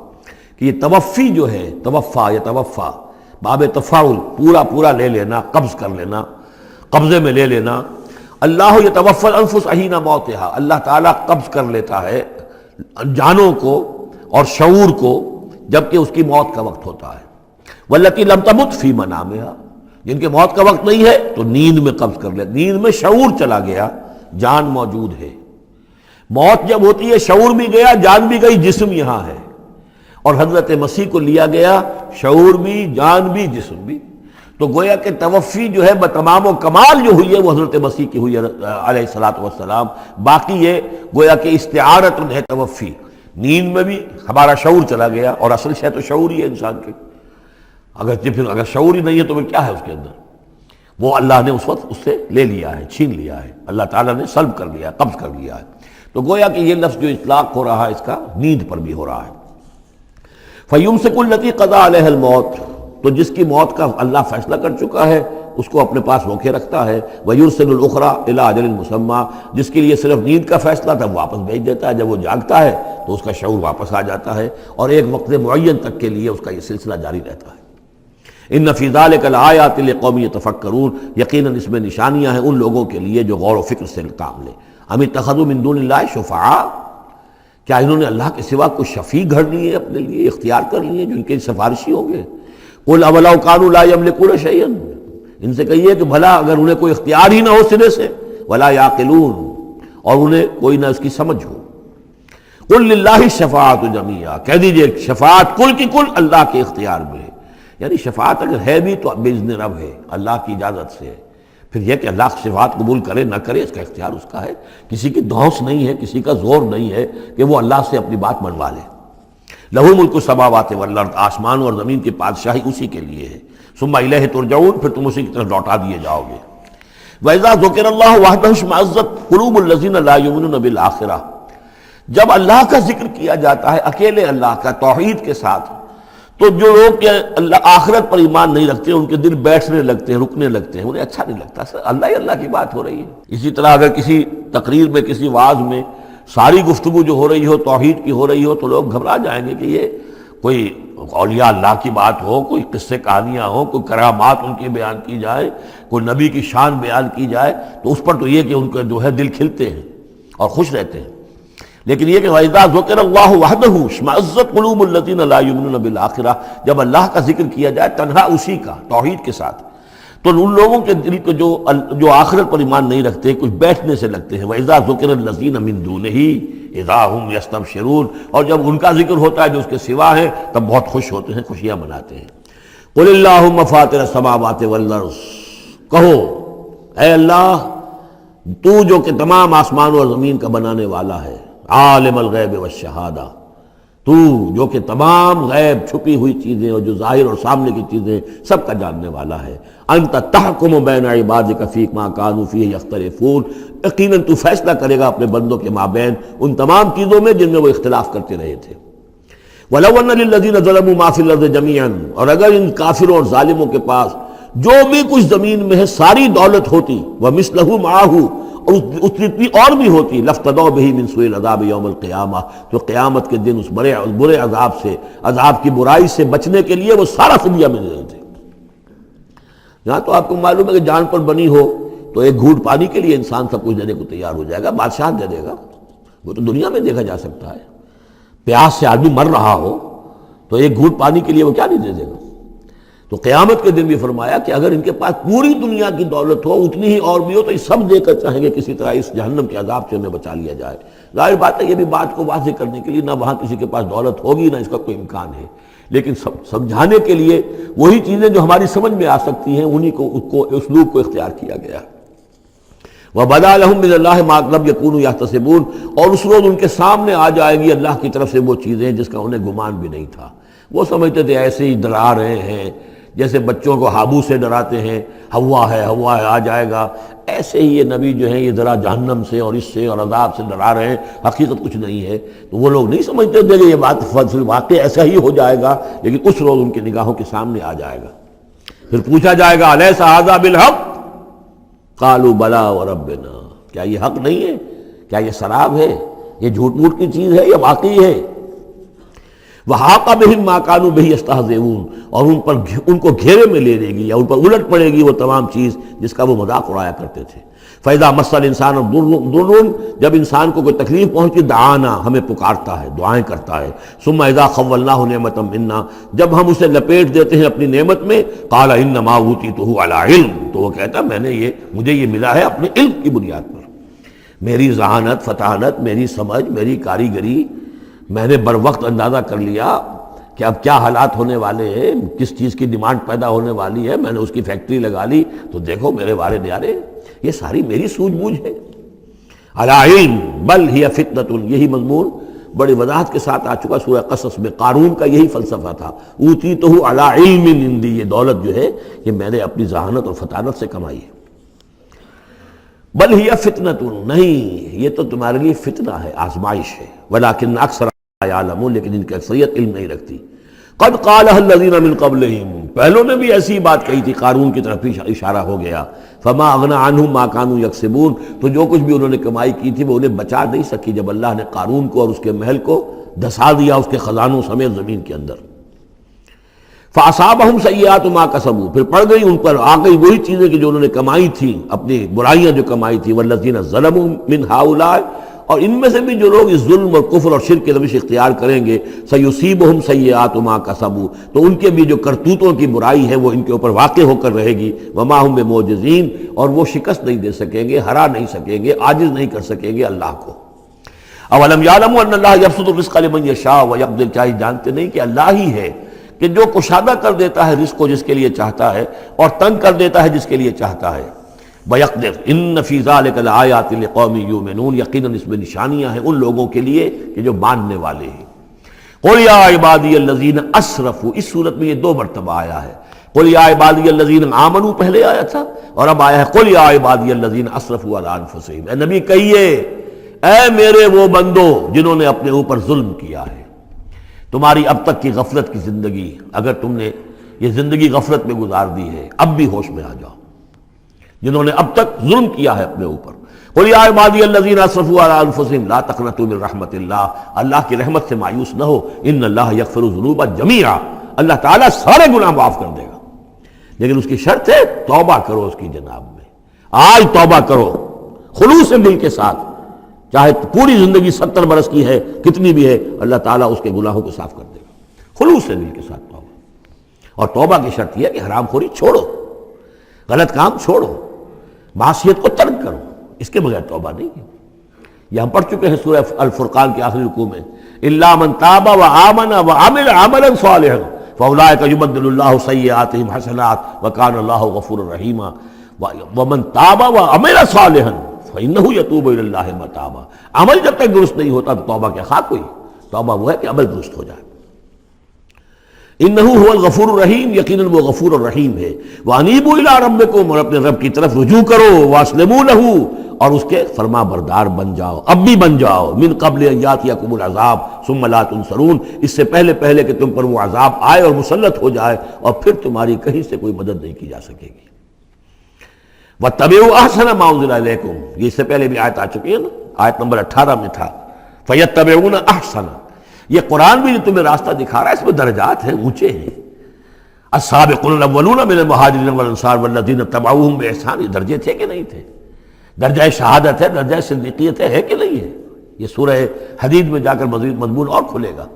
کہ یہ توفی جو ہے، توفا یتوفا، باب تفاعل، پورا پورا لے لینا، قبض کر لینا، قبضے میں لے لینا. اللہ یتوفی الانفس حین موتها، اللہ تعالیٰ قبض کر لیتا ہے جانوں کو اور شعور کو جبکہ اس کی موت کا وقت ہوتا ہے. والتی لم تمت فی منامها، جن کے موت کا وقت نہیں ہے تو نیند میں قبض کر لے. نیند میں شعور چلا گیا، جان موجود ہے. موت جب ہوتی ہے شعور بھی گیا، جان بھی گئی، جسم یہاں ہے. اور حضرت مسیح کو لیا گیا، شعور بھی، جان بھی، جسم بھی. تو گویا کہ توفی جو ہے بتمام و کمال جو ہوئی ہے وہ حضرت مسیح کی ہوئی ہے علیہ الصلوۃ والسلام. باقی یہ گویا کہ استعارت ہے توفی. نیند میں بھی ہمارا شعور چلا گیا، اور اصل شے تو شعور ہی ہے انسان کے. اگر شعور ہی نہیں ہے تو پھر کیا ہے اس کے اندر؟ وہ اللہ نے اس وقت اس سے لے لیا ہے، چھین لیا ہے، اللہ تعالیٰ نے سلب کر لیا، قبض کر لیا ہے. تو گویا کہ یہ لفظ جو اطلاق ہو رہا ہے اس کا نیند پر بھی ہو رہا ہے. فَيُمْسِكُ الَّتِي قَضَىٰ عَلَيْهَا الْمَوْتَ، تو جس کی موت کا اللہ فیصلہ کر چکا ہے اس کو اپنے پاس روکے رکھتا ہے. وَيُرْسِلُ الْأُخْرَىٰ إِلَىٰ أَجَلٍ مُّسَمًّى، جس کے لیے صرف نیند کا فیصلہ تھا واپس بھیج دیتا ہے. جب وہ جاگتا ہے تو اس کا شعور واپس آ جاتا ہے، اور ایک وقت معین تک کے لیے اس کا یہ سلسلہ جاری رہتا ہے. ان فی ذلک لآیات لقوم یتفکرون، یقیناً اس میں نشانیاں ہیں ان لوگوں کے لیے جو غور و فکر سے کام لیں. ام اتخذوا من دون اللہ شفعاء، کیا انہوں نے اللہ کے سوا کوئی شفیع گھڑ لیے اپنے لیے، اختیار کر لیے جو ان کے سفارشی ہوں گے؟ قل اولو کانوا لا یملکون شیئا، ان سے کہیے کہ بھلا اگر انہیں کوئی اختیار ہی نہ ہو سرے سے، ولا یعقلون، اور انہیں کوئی نہ اس کی سمجھ ہو. قل للہ الشفاعۃ جمیعا، کہہ دیجئے شفاعت کل کی کل اللہ کے اختیار میں ہے. یعنی شفاعت اگر ہے بھی تو باذن رب ہے، اللہ کی اجازت سے ہے. پھر یہ کہ اللہ شفاعت قبول کرے نہ کرے اس کا اختیار اس کا ہے. کسی کی دھونس نہیں ہے، کسی کا زور نہیں ہے کہ وہ اللہ سے اپنی بات منوا لے. لہ ملک السماوات والارض، آسمان اور زمین کی بادشاہی اسی کے لیے ہے. ثم الیہ ترجعون، پھر تم اسی کی طرف لوٹا دیے جاؤ گے. وَإِذَا ذُكِرَ اللَّهُ وَحْدَهُ اشْمَأَزَّتْ قُلُوبُ الَّذِينَ لَا يُؤْمِنُونَ بِالْآخِرَةِ، جب اللہ کا ذکر کیا جاتا ہے اکیلے اللہ کا توحید کے ساتھ، تو جو لوگ کہ اللہ آخرت پر ایمان نہیں رکھتے ان کے دل بیٹھنے لگتے ہیں، رکنے لگتے ہیں، انہیں اچھا نہیں لگتا. اللہ ہی اللہ کی بات ہو رہی ہے. اسی طرح اگر کسی تقریر میں، کسی وعظ میں ساری گفتگو جو ہو رہی ہو توحید کی ہو رہی ہو تو لوگ گھبرا جائیں گے کہ یہ کوئی اولیاء اللہ کی بات ہو، کوئی قصے کہانیاں ہوں، کوئی کرامات ان کی بیان کی جائے، کوئی نبی کی شان بیان کی جائے، تو اس پر تو یہ کہ ان کے جو ہے دل کھلتے ہیں اور خوش رہتے ہیں. لیکن یہ کہ وَإِذَا ذُكِرَ اللَّهُ وَحْدَهُ اشْمَأَزَّتْ قُلُوبُ الَّذِينَ لَا يُؤْمِنُونَ بِالْآخِرَةِ، جب اللہ کا ذکر کیا جائے تنہا اسی کا توحید کے ساتھ، تو ان لوگوں کے دل کو جو آخرت پر ایمان نہیں رکھتے کچھ بیٹھنے سے لگتے ہیں. وَإِذَا ذُكِرَ الَّذِينَ مِن دُونِهِ إِذَا هُمْ يَسْتَبْشِرُونَ، اور جب ان کا ذکر ہوتا ہے جو اس کے سوا ہے تب بہت خوش ہوتے ہیں، خوشیاں مناتے ہیں. قُلِ اللَّهُمَّ فَاطِرَ السَّمَاوَاتِ وَالْأَرْضِ، کہو اے اللہ تو جو کہ تمام آسمان اور زمین کا بنانے والا ہے، عالم الغیب والشہادہ، تو جو کہ تمام غیب چھپی ہوئی چیزیں اور جو ظاہر اور سامنے کی چیزیں سب کا جاننے والا ہے. انت تحکم بین عبادک فی ما کانوا فیہ یختلفون، یقیناً تو فیصلہ کرے گا اپنے بندوں کے مابین ان تمام چیزوں میں جن میں وہ اختلاف کرتے رہے تھے. وَلَوْ أَنَّ لِلَّذِينَ ظَلَمُوا مَا فِي الْأَرْضِ جَمِيعًا، اور اگر ان کافروں اور ظالموں کے پاس جو بھی کچھ زمین میں ہے ساری دولت ہوتی، وَمِثْلَهُ مَعَهُ، اور اس جتنی اور بھی ہوتی، لَافْتَدَوْا بِهِ مِنْ سُوءِ الْعَذَابِ يَوْمَ الْقِيَامَةِ، تو قیامت کے دن اس برے عذاب سے، عذاب کی برائی سے بچنے کے لیے وہ سارا فدیہ میں دے دیتے. یہاں تو آپ کو معلوم ہے کہ جان پر بنی ہو تو ایک گھونٹ پانی کے لیے انسان سب کچھ دینے کو تیار ہو جائے گا، بادشاہ دے دے گا. وہ تو دنیا میں دیکھا جا سکتا ہے، پیاس سے آدمی مر رہا ہو تو ایک گھونٹ پانی کے لیے وہ کیا نہیں دے دے گا. تو قیامت کے دن بھی فرمایا کہ اگر ان کے پاس پوری دنیا کی دولت ہو، اتنی ہی اور بھی ہو، تو یہ سب دے کر چاہیں گے کسی طرح اس جہنم کے عذاب سے ہمیں بچا لیا جائے. ظاہر بات ہے یہ بھی بات کو واضح کرنے کے لیے نہ وہاں کسی کے پاس دولت ہوگی نہ اس کا کوئی امکان ہے، لیکن سمجھانے کے لیے وہی چیزیں جو ہماری سمجھ میں آ سکتی ہیں انہی کو اسلوب کو اختیار کیا گیا. وَبَدَا لَهُم مِّنَ اللَّهِ مَا لَمْ يَكُونُوا يَحْتَسِبُونَ، اور اس روز ان کے سامنے آ جائے گی اللہ کی طرف سے وہ چیزیں جس کا انہیں گمان بھی نہیں تھا. وہ سمجھتے تھے ایسے ہی ڈرا رہے ہیں، جیسے بچوں کو ہابو سے ڈراتے ہیں، ہوا ہے آ جائے گا، ایسے ہی یہ نبی جو ہیں یہ ذرا جہنم سے اور اس سے اور عذاب سے ڈرا رہے ہیں، حقیقت کچھ نہیں ہے. تو وہ لوگ نہیں سمجھتے تھے کہ یہ بات واقع ایسا ہی ہو جائے گا، لیکن اس روز ان کی نگاہوں کے سامنے آ جائے گا. پھر پوچھا جائے گا الیس ھذا بالحق قالوا بلی وربنا، کیا یہ حق نہیں ہے؟ کیا یہ سراب ہے؟ یہ جھوٹ موٹ کی چیز ہے یا واقعی ہے؟ وحاق بہم ما كانوا به يستهزئون، اور ان کو گھیرے میں لے لے گی یا ان پر الٹ پڑے گی وہ تمام چیز جس کا وہ مذاق اڑایا کرتے تھے۔ فَإِذَا مَسَّ الْإِنسَانَ ضُرٌّ، جب انسان کو کوئی تکلیف پہنچتی دعانا، ہمیں پکارتا ہے، دعائیں کرتا ہے۔ ثُمَّ إِذَا خَوَّلْنَاهُ نِعْمَةً مِنَّا، جب ہم اسے لپیٹ دیتے ہیں اپنی نعمت میں، قَالَ إِنَّمَا أُوتِيتُهُ عَلَىٰ عِلْمٍ، تو وہ کہتا مجھے یہ ملا ہے اپنے علم کی بنیاد پر، میری ذہانت، فطانت، میری سمجھ، میری کاریگری، میں نے بر وقت اندازہ کر لیا کہ اب کیا حالات ہونے والے ہیں، کس چیز کی ڈیمانڈ پیدا ہونے والی ہے، میں نے اس کی فیکٹری لگا لی، تو دیکھو میرے وارے نیارے، یہ ساری میری سوجھ بوجھ ہے۔ علی علم بل ہی فتنۃ، یہی مضمون بڑی وضاحت کے ساتھ آ چکا سورہ قصص میں۔ قارون کا یہی فلسفہ تھا، اوتیتہ علی علم عندی، یہ دولت جو ہے یہ میں نے اپنی ذہانت اور فطانت سے کمائی ہے۔ بل ہی فتنۃ، نہیں یہ تو تمہارے لیے فتنہ ہے، آزمائش ہے، ولکن اکثر یعلمون، لیکن ان کی اکثریت علم نہیں رکھتی۔ قد قالها الذین من قبلہم، پہلوں نے بھی ایسی بات کہی تھی، قارون کی طرف بھی اشارہ ہو گیا۔ فما اغنی عنہم ما كانوا یکسبون، تو جو کچھ بھی انہوں نے کمائی کی تھی وہ انہیں بچا نہیں سکی جب اللہ نے قارون کو اور اس کے محل کو دھسا دیا اس کے خزانوں سمیت زمین کے اندر۔ فاصابہم سیئات ما کسبوا، پھر پڑ گئی ان پر، آ گئی وہی چیزیں کہ جو انہوں نے کمائی تھی، اپنی برائیاں جو کمائی تھی۔ والذین ظلموا من ہؤلاء، اور ان میں سے بھی جو لوگ اس ظلم اور کفر اور شرک کے روش اختیار کریں گے، سیصیبہم سیئات ما کسبوا، تو ان کے بھی جو کرتوتوں کی برائی ہے وہ ان کے اوپر واقع ہو کر رہے گی۔ وما ہم بمعجزین، اور وہ شکست نہیں دے سکیں گے، ہرا نہیں سکیں گے، عاجز نہیں کر سکیں گے اللہ کو۔ اولم یعلموا ان اللہ یبسط الرزق لمن یشاء ویقدر، کیا یہ جانتے نہیں کہ اللہ ہی ہے کہ جو کشادہ کر دیتا ہے رزق کو جس کے لیے چاہتا ہے، اور تنگ کر دیتا ہے جس کے لیے چاہتا ہے۔ وَيَقْدِرْ إِنَّ فِي ذَلِكَ لَآيَاتٍ لِقَوْمٍ يُؤْمِنُونَ، یقیناً اس میں نشانیاں ہیں ان لوگوں کے لیے کہ جو ماننے والے ہیں۔ قُلْ يَا عِبَادِيَ الَّذِينَ أَسْرَفُوا، اس صورت میں یہ 2 مرتبہ آیا ہے۔ قُلْ يَا عِبَادِيَ الَّذِينَ آمَنُوا پہلے آیا تھا، اور اب آیا ہے قُلْ يَا عِبَادِيَ الَّذِينَ أَسْرَفُوا عَلَىٰ أَنفُسِهِمْ، اے نبی کہیے اے میرے وہ بندو جنہوں نے اپنے اوپر ظلم کیا ہے۔ تمہاری اب تک کی غفلت کی زندگی، اگر تم نے یہ زندگی غفلت میں گزار دی ہے، اب بھی ہوش میں آ جاؤ، جنہوں نے اب تک ظلم کیا ہے اپنے اوپر۔ قل یا عبادی الذین اسرفوا علی انفسہم لا تقنطوا من رحمت اللہ، اللہ کی رحمت سے مایوس نہ ہو، ان اللہ یغفر الذنوب جمیعا، اللہ تعالیٰ سارے گناہ معاف کر دے گا، لیکن اس کی شرط ہے توبہ کرو اس کی جناب میں، آج توبہ کرو خلوص دل کے ساتھ، چاہے پوری زندگی 70 برس کی ہے کتنی بھی ہے، اللہ تعالیٰ اس کے گناہوں کو صاف کر دے گا، خلوص دل کے ساتھ توبہ۔ اور توبہ کی شرط یہ ہے کہ حرام خوری چھوڑو، غلط کام چھوڑو، معصیت کو ترک کرو، اس کے بغیر توبہ نہیں ہے۔ یہ ہم پڑھ چکے ہیں سورہ الفرقان کے آخری رکوع میں، الا من تاب وآمن وعمل عملا صالحا فاولئک یبدل اللہ سیئاتہم حسنات وکان اللہ غفورا رحیما ومن تاب وعمل صالحا فانہ یتوب الی اللہ متابا۔ عمل جب تک درست نہیں ہوتا تو توبہ کیا خاک ہوئی، توبہ وہ ہے کہ عمل درست ہو جائے۔ انہ هو الغفور الرحیم، یقیناً وہ غفور الرحیم ہے۔ وانیبوا الی ربکم، اور اپنے رب کی طرف رجوع کرو، واسلموا لہ، اور اس کے فرما بردار بن جاؤ، اب بھی بن جاؤ، من قبل ان یاتیکم العذاب ثم لا تنصرون، اس سے پہلے کہ تم پر وہ عذاب آئے اور مسلط ہو جائے اور پھر تمہاری کہیں سے کوئی مدد نہیں کی جا سکے گی۔ واتبعوا احسن ما انزل الیکم، یہ اس سے پہلے بھی آیت آ چکی ہے نا، آیت نمبر 18 میں تھا، فیتبعون احسن، یہ قرآن بھی جو تمہیں راستہ دکھا رہا ہے اس میں درجات ہیں، اونچے ہیں۔ السابقون الاولون من المہاجرین والانصار والذین اتبعوہم باحسان، یہ درجے تھے کہ نہیں تھے؟ درجہ شہادت ہے، درجہ صدیقیت ہے کہ نہیں ہے؟ یہ سورہ حدید میں جا کر مزید مضمون اور کھلے گا،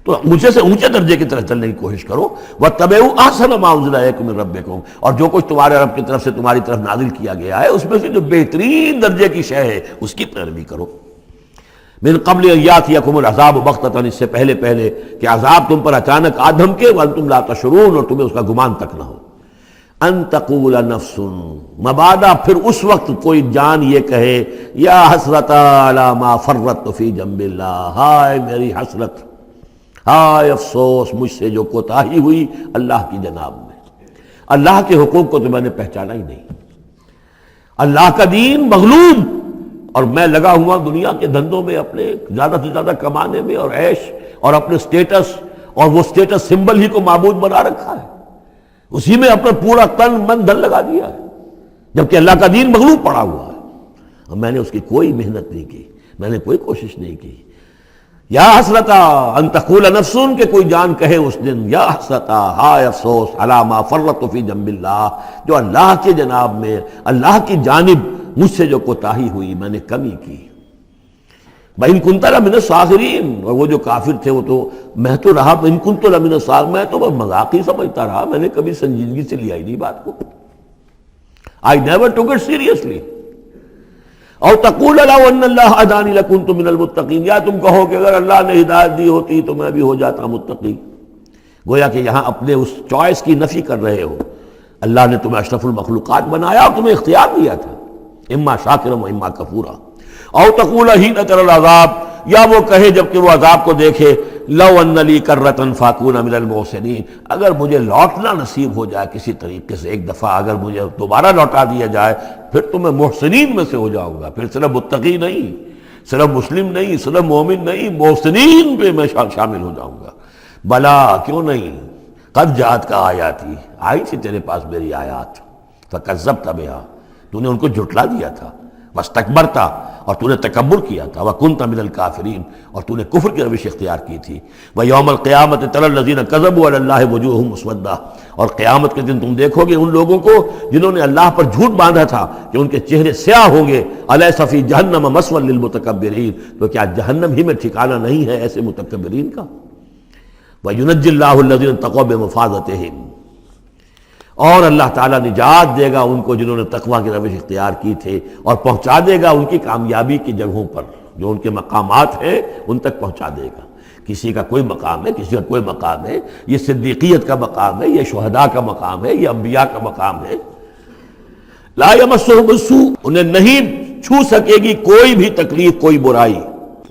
تو اونچے سے اونچے درجے کی طرف چلنے کی کوشش کرو۔ واتبعوا احسن ما انزل الیکم من ربکم، اور جو کچھ تمہارے رب کی طرف سے تمہاری طرف نازل کیا گیا ہے اس میں سے جو بہترین درجے کی شے ہے اس کی پیروی کرو۔ من قبل ان یاتیکم العذاب بغتۃ، اس سے پہلے کہ عذاب تم پر اچانک آ دھمکے، وانتم لا تشعرون، اور تمہیں اس کا گمان تک نہ ہو۔ ان تقول نفس، مبادا پھر اس وقت کوئی جان یہ کہے، یا حسرت علی ما فرطت فی جنب اللہ، ہائے میری حسرت، ہائے افسوس مجھ سے جو کوتاہی ہوئی اللہ کی جناب میں، اللہ کے حقوق کو تو میں نے پہچانا ہی نہیں، اللہ کا دین مغلوب، اور میں لگا ہوا دنیا کے دھندوں میں اپنے زیادہ سے زیادہ کمانے میں اور عیش اور اپنے سٹیٹس، اور وہ سٹیٹس سمبل ہی کو معبود بنا رکھا ہے۔ اسی میں اپنا پورا تن من دھن لگا دیا ہے، جبکہ اللہ کا دین مغلوب پڑا ہوا ہے، اور میں نے اس کی کوئی محنت نہیں کی، میں نے کوئی کوشش نہیں کی۔ یا حسرتا ان تقول نفس، کہ کوئی جان کہے اس دن، یا حسرتا، ہائے افسوس، علی ما فرطت فی جنب اللہ، جو اللہ کے جناب میں، اللہ کی جانب مجھ سے جو کوتاہی ہوئی، میں نے کمی کی۔ وَإِن كُنتَ لَمِنَ الصَّاغِرِينَ، اور وہ جو کافر تھے وہ تو، میں تو رہا وَإِن كُنتُ لَمِنَ الصَّاغِرِينَ، میں تو بس مذاق ہی سمجھتا رہا، میں نے کبھی سنجیدگی سے لیا ہی نہیں بات کو۔ I never took it seriously۔ اور تقول لو ان اللہ ہدانی لکنت من المتقین، یا تم کہو کہ اگر اللہ نے ہدایت دی ہوتی تو میں بھی ہو جاتا متقی۔ گویا کہ یہاں اپنے اس چوائس کی نفی کر رہے ہو۔ اللہ نے تمہیں اشرف المخلوقات بنایا اور تمہیں اختیار دیا تھا، اما شاکرا و اما کفورا۔ او تقول حین تری العذاب، یا وہ کہے جب کہ وہ عذاب کو دیکھے، لو ان لی کرۃ فاکون من المحسنین، اگر مجھے لوٹنا نصیب ہو جائے کسی طریقے سے، ایک دفعہ اگر مجھے دوبارہ لوٹا دیا جائے، پھر تو میں محسنین میں سے ہو جاؤں گا، پھر صرف متقی نہیں، صرف مسلم نہیں، صرف مومن نہیں، محسنین پہ میں شامل ہو جاؤں گا۔ بلا، کیوں نہیں، قد جاءت کا آیاتی، آئی تھی تیرے پاس میری آیات، فکذبت بہا، تو نے ان کو جھٹلا دیا تھا، واستکبرت، اور تو نے تکبر کیا تھا، وکنت من الکافرین، اور تو نے کفر کی روش اختیار کی تھی۔ ویوم القیامت تری الذین کذبوا علی اللہ وجوہہم مسودہ، اور قیامت کے دن تم دیکھو گے ان لوگوں کو جنہوں نے اللہ پر جھوٹ باندھا تھا کہ ان کے چہرے سیاہ ہوں گے۔ الیس فی جہنم مثوی للمتکبرین، تو کیا جہنم ہی میں ٹھکانہ نہیں ہے ایسے متکبرین کا؟ وینجی اللہ الذین اتقوا بمفازتہم، اور اللہ تعالیٰ نجات دے گا ان کو جنہوں نے تقویٰ کی روش اختیار کی تھے، اور پہنچا دے گا ان کی کامیابی کی جگہوں پر، جو ان کے مقامات ہیں ان تک پہنچا دے گا۔ کسی کا کوئی مقام ہے، کسی کا کوئی مقام ہے، یہ صدیقیت کا مقام ہے، یہ شہداء کا مقام ہے، یہ انبیاء کا مقام ہے۔ لا یمسہم السوء، انہیں نہیں چھو سکے گی کوئی بھی تکلیف، کوئی برائی،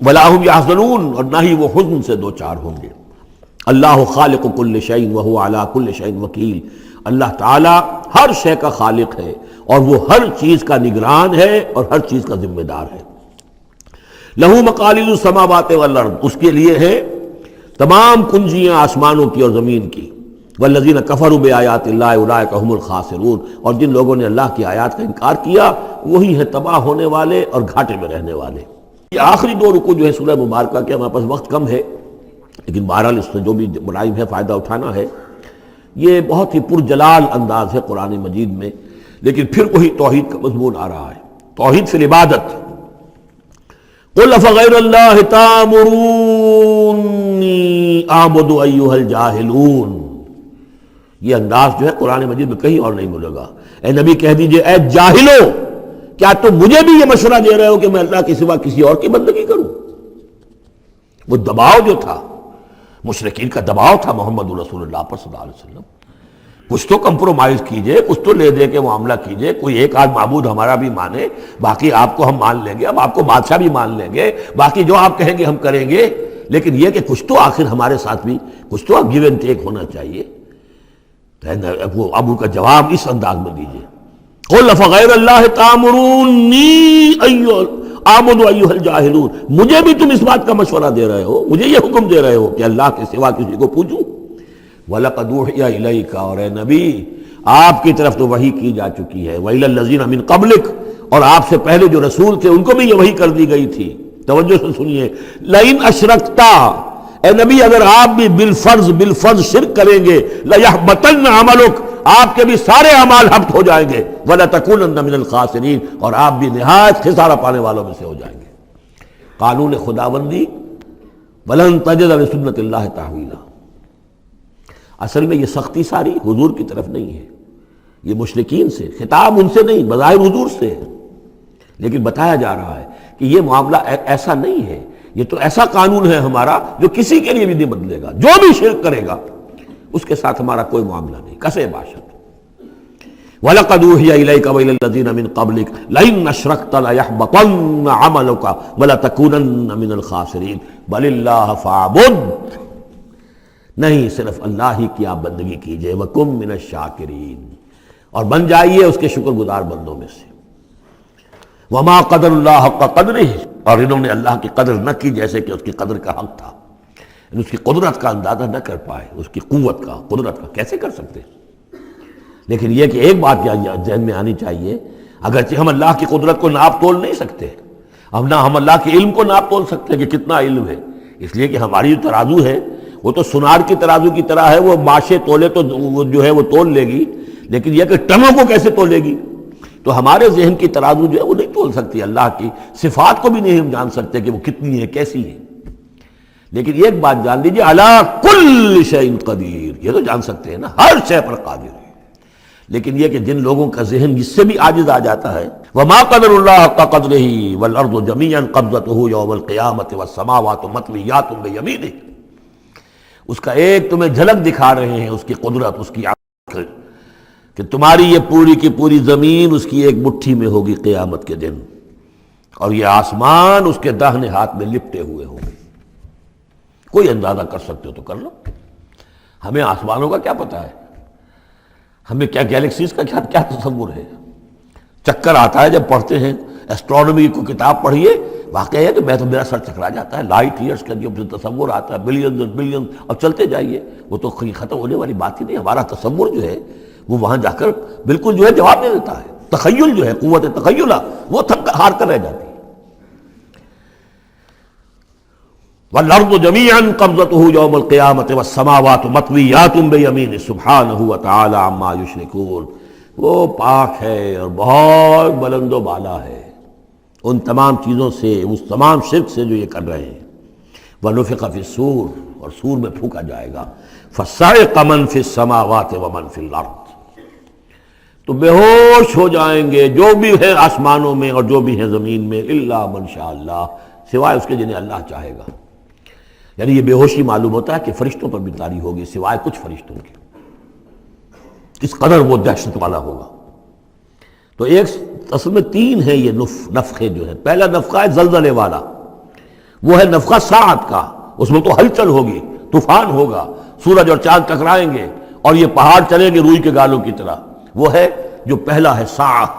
ولا ہم یحزنون، اور نہ ہی وہ حزن سے دوچار ہوں گے۔ اللہ خالق کل شیء وہو علی کل شیء وکیل، اللہ تعالیٰ ہر شے کا خالق ہے اور وہ ہر چیز کا نگران ہے اور ہر چیز کا ذمہ دار ہے۔ لہو مقالید السماوات والارض، اس کے لیے ہے تمام کنجیاں آسمانوں کی اور زمین کی۔ والذین کفروا بآیات اللہ اولئک هم الخاسرون، اور جن لوگوں نے اللہ کی آیات کا انکار کیا وہی ہیں تباہ ہونے والے اور گھاٹے میں رہنے والے۔ یہ آخری دو رکوع جو ہے سورہ مبارکہ کے، ہمارے پاس وقت کم ہے لیکن بہرحال اس سے جو بھی ملائم ہے فائدہ اٹھانا ہے۔ یہ بہت ہی پرجلال انداز ہے قرآن مجید میں، لیکن پھر وہی توحید کا مضمون آ رہا ہے، توحید فی العبادت۔ قل افغیر اللہ تأمرونی اعبد ایھا الجاہلون، یہ انداز جو ہے قرآن مجید میں کہیں اور نہیں ملے گا۔ اے نبی کہہ دیجئے، اے جاہلو، کیا تم مجھے بھی یہ مشورہ دے رہے ہو کہ میں اللہ کے سوا کسی اور کی بندگی کروں؟ وہ دباؤ جو تھا، مشرکین کا دباؤ تھا محمد رسول اللہ پر صلی اللہ علیہ وسلم، کچھ تو کمپرومائز کیجئے، کچھ تو لے دے کے معاملہ کیجئے، کوئی ایک آدھ معبود ہمارا بھی مانے، باقی آپ کو ہم مان لیں گے، اب آپ کو بادشاہ بھی مان لیں گے، باقی جو آپ کہیں گے ہم کریں گے، لیکن یہ کہ کچھ تو آخر ہمارے ساتھ بھی کچھ تو گیو اینڈ ٹیک ہونا چاہیے۔ اب ان کا جواب اس انداز میں دیجئے، قل افغیر اللہ تأمرونی اعبد ایھا الجاہلون، مجھے بھی تم اس بات کا مشورہ دے رہے ہو، مجھے یہ حکم دے رہے ہو کہ اللہ کے سوا کسی کو پوجوں؟ وَلَقَدْ أُوحِيَ إِلَيْكَ، اور اے نبی آپ کی طرف تو وحی کی جا چکی ہے، وَإِلَى الَّذِينَ مِن قَبْلِكَ، اور آپ سے پہلے جو رسول تھے ان کو بھی یہ وحی کر دی گئی تھی۔ توجہ سے سنیے، لَئِنْ أَشْرَكْتَ، اے نبی اگر آپ بھی بالفرض شرک کریں گے، لَيَحْبَطَنَّ عَمَلُكَ، آپ کے بھی سارے اعمال حبط ہو جائیں گے، وَلَتَكُونَنَّ مِنَ الْخَاسِرِينَ، اور آپ بھی نہایت خسارہ پانے والوں میں سے ہو جائیں گے۔ قانون خداوندی، وَلَن تَجِدَ لِسُنَّتِ اللَّهِ تَحْوِيلًا، اصل میں یہ سختی ساری حضور کی طرف نہیں ہے، یہ مشرکین سے، خطاب ان سے نہیں، بظاہر حضور سے ہے، لیکن بتایا جا رہا ہے کہ یہ معاملہ ایسا نہیں ہے، یہ تو ایسا قانون ہے ہمارا جو کسی کے لیے بھی نہیں بدلے گا، جو بھی شرک کرے گا اس کے ساتھ ہمارا کوئی معاملہ نہیں، کسے باشد۔ وَلَقَدْ أُوحِيَ إِلَيْكَ وَإِلَى الَّذِينَ مِن قَبْلِكَ لَئِنْ أَشْرَكْتَ لَيَحْبَطَنَّ عَمَلُكَ وَلَتَكُونَنَّ مِنَ الْخَاسِرِينَ بَلِ اللَّهَ فَاعْبُدْ، نہیں صرف اللہ ہی کی آپ بندگی کیجئے، وَكُن مِّنَ الشَّاكِرِينَ، اور بن جائیے اس کے شکر گزار بندوں میں سے۔ وَمَا قَدَرُ اللَّهَ حَقَّ قَدْرِهِ، اور انہوں نے اللہ کی قدر نہ کی جیسے کہ اس کی قدر کا حق تھا، اس کی قدرت کا اندازہ نہ کر پائے، اس کی قوت کا، قدرت کا کیسے کر سکتے؟ لیکن یہ کہ ایک بات ذہن میں آنی چاہیے، اگرچہ ہم اللہ کی قدرت کو ناپ تول نہیں سکتے، ہم اللہ کے علم کو ناپ تول سکتے کہ کتنا علم ہے، اس لیے کہ ہماری جو ترازو ہے وہ تو سونار کی ترازو کی طرح ہے، وہ ماشے تولے تو وہ جو ہے وہ تول لے گی، لیکن یہ کہ ٹنوں کو کیسے تولے گی؟ تو ہمارے ذہن کی ترازو جو ہے وہ نہیں تول سکتی، اللہ کی صفات کو بھی نہیں ہم جان سکتے کہ وہ کتنی ہے، کیسی ہے۔ لیکن ایک بات جان لیجیے، علی کل شیء قدیر، یہ تو جان سکتے ہیں نا، ہر شے پر قادر ہے۔ لیکن یہ کہ جن لوگوں کا ذہن اس سے بھی عاجز آ جاتا ہے، وما قدر اللہ حق قدرہ والارض جمیعا قبضتہ یوم القیامۃ والسماوات مطویات بیمینہ، اس کا ایک تمہیں جھلک دکھا رہے ہیں اس کی قدرت، اس کی عظمت، کہ تمہاری یہ پوری کی پوری زمین اس کی ایک مٹھی میں ہوگی قیامت کے دن، اور یہ آسمان اس کے داہنے ہاتھ میں لپٹے ہوئے ہوں گے۔ کوئی اندازہ کر سکتے ہو تو کر لو، ہمیں آسمانوں کا کیا پتہ ہے، ہمیں کیا گیلیکسیز کا کیا تصور ہے؟ چکر آتا ہے جب پڑھتے ہیں ایسٹرونومی کو کتاب پڑھیے، واقعہ ہے کہ میں تو میرا سر چکرا جاتا ہے، لائٹ ایئرس کا جو تصور آتا ہے، بلینز اور بلینز، اور چلتے جائیے، وہ تو ختم ہونے والی بات ہی نہیں۔ ہمارا تصور جو ہے وہ وہاں جا کر بالکل جو ہے جواب دے دیتا ہے، تخیل جو ہے، قوت تخیلہ وہ تھک ہار کر رہ جاتی ہے۔ وَالْأَرْضُ جَمِيعًا قَبْضَتُهُ يَوْمَ الْقِيَامَةِ وَالسَّمَاوَاتُ مَطْوِيَّاتٌ بِيَمِينِهِ سُبْحَانَهُ وَتَعَالَى عَمَّا يُشْرِكُونَ، وہ پاک ہے اور بہت بلند و بالا ہے ان تمام چیزوں سے، اس تمام شرک سے جو یہ کر رہے ہیں۔ وَنُفِخَ فِي الصُّورِ، اور سور میں پھونکا جائے گا، فَصَعِقَ مَن فِي السَّمَاوَاتِ وَمَن فِي الْأَرْضِ، تو بے ہوش ہو جائیں گے جو بھی ہے آسمانوں میں اور جو بھی ہے زمین میں، الا من شاء اللہ، سوائے اس کے جنہیں اللہ چاہے گا۔ یعنی یہ بے ہوشی معلوم ہوتا ہے کہ فرشتوں پر بھی طاری ہوگی سوائے کچھ فرشتوں کے، اس قدر وہ دہشت والا ہوگا۔ تو ایک اصل میں تین ہیں یہ نفخے جو ہے۔ پہلا نفخہ ہے زلزلے والا، وہ ہے نفخہ ساعت کا، اس میں تو ہلچل ہوگی، طوفان ہوگا، سورج اور چاند ٹکرائیں گے اور یہ پہاڑ چلیں گے روئی کے گالوں کی طرح، وہ ہے جو پہلا ہے ساعت۔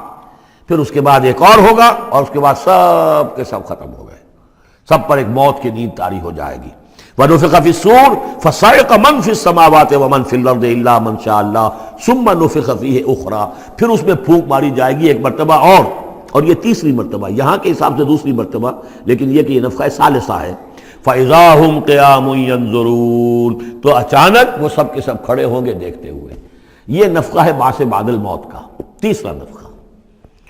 پھر اس کے بعد ایک اور ہوگا، اور اس کے بعد سب کے سب ختم ہو گئے، سب پر ایک موت کی نیند طاری ہو جائے گی۔ وَنُفِخَ فِي الصُّورِ فَصَعِقَ مَن فِي السَّمَاوَاتِ وَمَن فِي الْأَرْضِ إِلَّا مَن شَاءَ اللَّهُ ثُمَّ نُفِخَ فِيهِ أُخْرَىٰ، پھر اس میں پھونک ماری جائے گی ایک مرتبہ اور یہ تیسری مرتبہ، یہاں کے حساب سے دوسری مرتبہ، لیکن یہ کہ یہ نفخہ ثالثہ ہے۔ فَإِذَا هُمْ قِيَامٌ يَنظُرُونَ، تو اچانک وہ سب کے سب کھڑے ہوں گے دیکھتے ہوئے۔ یہ نفخہ ہے بعث بعد الموت کا، تیسرا نفخہ،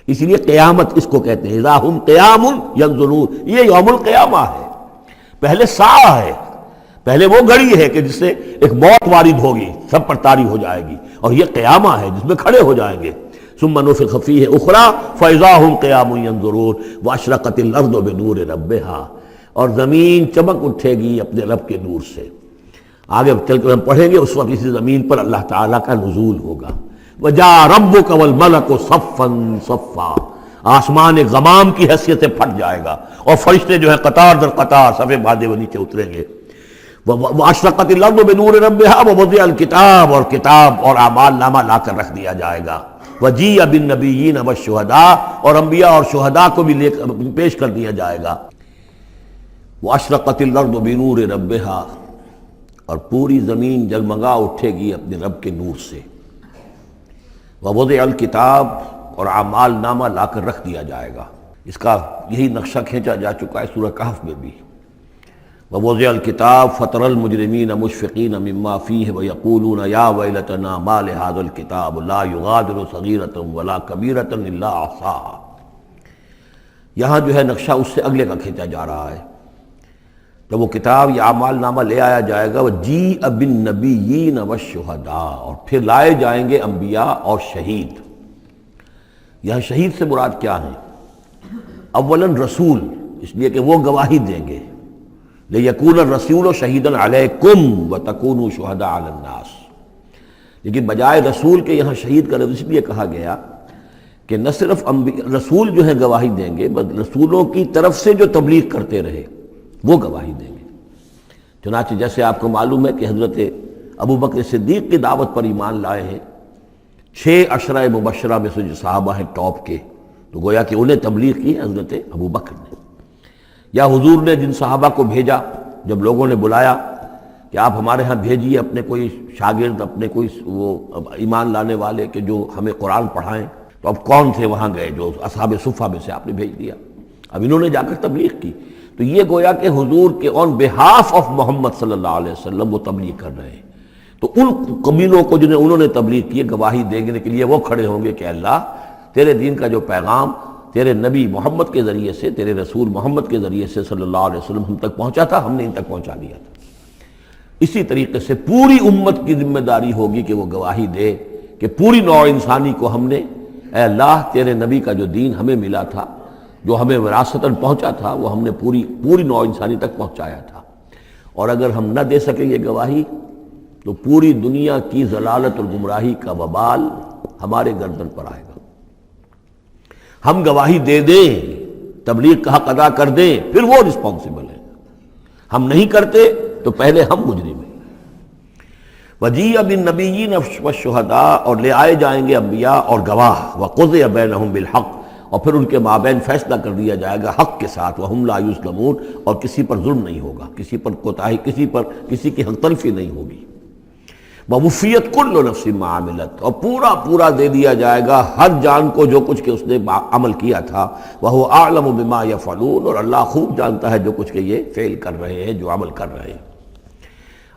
اسی لیے قیامت اس کو کہتے ہیں، اذا ہم قیام ینظرون، یہ یوم القیامہ ہے۔ پہلے ساعہ ہے، پہلے وہ گھڑی ہے کہ جس سے ایک موت وارد ہوگی، سب پر طاری ہو جائے گی، اور یہ قیامہ ہے جس میں کھڑے ہو جائیں گے۔ ثم نفخ فیہ اخری فاذا ہم قیام ینظرون واشرقت الارض بنور ربہا، اور زمین چمک اٹھے گی اپنے رب کے نور سے۔ آگے چل کر ہم پڑھیں گے، اس وقت اسی زمین پر اللہ تعالیٰ کا نزول ہوگا۔ وَجَاءَ رَبُّكَ وَالْمَلَكُ صَفًّا صَفًّا، آسمان ایک غمام کی حیثیت سے پھٹ جائے گا، اور فرشتے جو ہے قطار در قطار صفے باندھے وہ نیچے اتریں گے۔ وَأَشْرَقَتِ الْأَرْضُ بِنُورِ رَبِّهَا وَوُضِعَ الْكِتَابُ، اور کتاب اور اعمال نامہ لا کر رکھ دیا جائے گا۔ وَجِيءَ بِالنَّبِيِّينَ وَالشُّهَدَاءِ، اور انبیاء اور شہداء کو بھی پیش کر دیا جائے گا۔ وَأَشْرَقَتِ الْأَرْضُ بِنُورِ رَبِّهَا، اور پوری زمین جگمگا اٹھے گی اپنے رب کے نور سے۔ وَوُضِعَ الْكِتَابُ، اور اعمال نامہ لا کر رکھ دیا جائے گا۔ اس کا یہی نقشہ کھینچا جا چکا ہے سورہ کہف میں بھی۔ وَوُضِعَ الْكِتَابُ فَتَرَى الْمُجْرِمِينَ مُشْفِقِينَ مِمَّا فِيهِ وَيَقُولُونَ يَا وَيْلَتَنَا مَا لِهَذَا الْكِتَابِ لَا يُغَادِرُ صَغِيرَةً وَلَا كَبِيرَةً إِلَّا أَحْصَاهَا، یہاں جو ہے نقشہ اس سے اگلے کا کھینچا جا رہا ہے۔ جب وہ کتاب یا اعمال نامہ لے آیا جائے گا، وَجِيءَ بِالنَّبِيِّينَ وَالشُّهَدَاءِ، اور پھر لائے جائیں گے انبیاء اور شہید۔ یہاں شہید سے مراد کیا ہے؟ اولاً رسول، اس لیے کہ وہ گواہی دیں گے، لِيَكُونَ الرَّسُولُ شَهِيدًا عَلَيْكُمْ وَتَكُونُوا شُهَدَاءَ عَلَى النَّاسِ، لیکن بجائے رسول کے یہاں شہید کا لفظ اس لیے کہا گیا کہ نہ صرف رسول جو ہے گواہی دیں گے، بلکہ رسولوں کی طرف سے جو تبلیغ کرتے رہے وہ گواہی دیں گے۔ چنانچہ جیسے آپ کو معلوم ہے کہ حضرت ابو بکر صدیق کی دعوت پر ایمان لائے ہیں 6 عشرہ مبشرہ میں سے جو صحابہ ہیں ٹاپ کے، تو گویا کہ انہیں تبلیغ کی ہے حضرت ابو بکر نے۔ یا حضور نے جن صحابہ کو بھیجا، جب لوگوں نے بلایا کہ آپ ہمارے ہاں بھیجیے اپنے کوئی شاگرد، اپنے کوئی وہ ایمان لانے والے کہ جو ہمیں قرآن پڑھائیں۔ تو اب کون تھے وہاں گئے؟ جو اصحاب صفہ میں سے آپ نے بھیج دیا۔ اب انہوں نے جا کر تبلیغ کی، تو یہ گویا کہ حضور کے آن بہاف آف محمد صلی اللہ علیہ وسلم وہ تبلیغ کر رہے ہیں۔ تو ان قبیلوں کو جنہیں انہوں نے تبلیغ کی گواہی دینے کے لیے وہ کھڑے ہوں گے کہ اللہ تیرے دین کا جو پیغام تیرے نبی محمد کے ذریعے سے، تیرے رسول محمد کے ذریعے سے صلی اللہ علیہ وسلم ہم تک پہنچا تھا، ہم نے ان تک پہنچا دیا تھا۔ اسی طریقے سے پوری امت کی ذمہ داری ہوگی کہ وہ گواہی دے کہ پوری نوع انسانی کو ہم نے، اے اللہ تیرے نبی کا جو دین ہمیں ملا تھا، جو ہمیں وراثتاً پہنچا تھا، وہ ہم نے پوری نوع انسانی تک پہنچایا تھا۔ اور اگر ہم نہ دے سکیں یہ گواہی تو پوری دنیا کی ضلالت اور گمراہی کا وبال ہمارے گردن پر آئے گا۔ ہم گواہی دے دیں، تبلیغ کا حق ادا کر دیں، پھر وہ رسپانسبل ہے۔ ہم نہیں کرتے تو پہلے ہم مجرم ہیں۔ وَجِیءَ بِالنَّبِیِّینَ وَالشُّہَدَاء، اور لے آئے جائیں گے انبیاء اور گواہ، وَقُضِیَ بَینَہُم بِالْحَقِّ، اور پھر ان کے مابین فیصلہ کر دیا جائے گا حق کے ساتھ، وَہُم لَا یُظْلَمُونَ، اور کسی پر ظلم نہیں ہوگا، کسی پر کوتاہی، کسی کی حق تلفی نہیں ہوگی۔ وَوُفِّیَتْ كُلُّ نَفْسٍ مَا عَمِلَتْ، اور پورا دے دیا جائے گا ہر جان کو جو کچھ کہ اس نے عمل کیا تھا، وَهُوَ أَعْلَمُ بِمَا يَفْعَلُونَ، اور اللہ خوب جانتا ہے جو کچھ کہ یہ فعل کر رہے ہیں، جو عمل کر رہے ہیں۔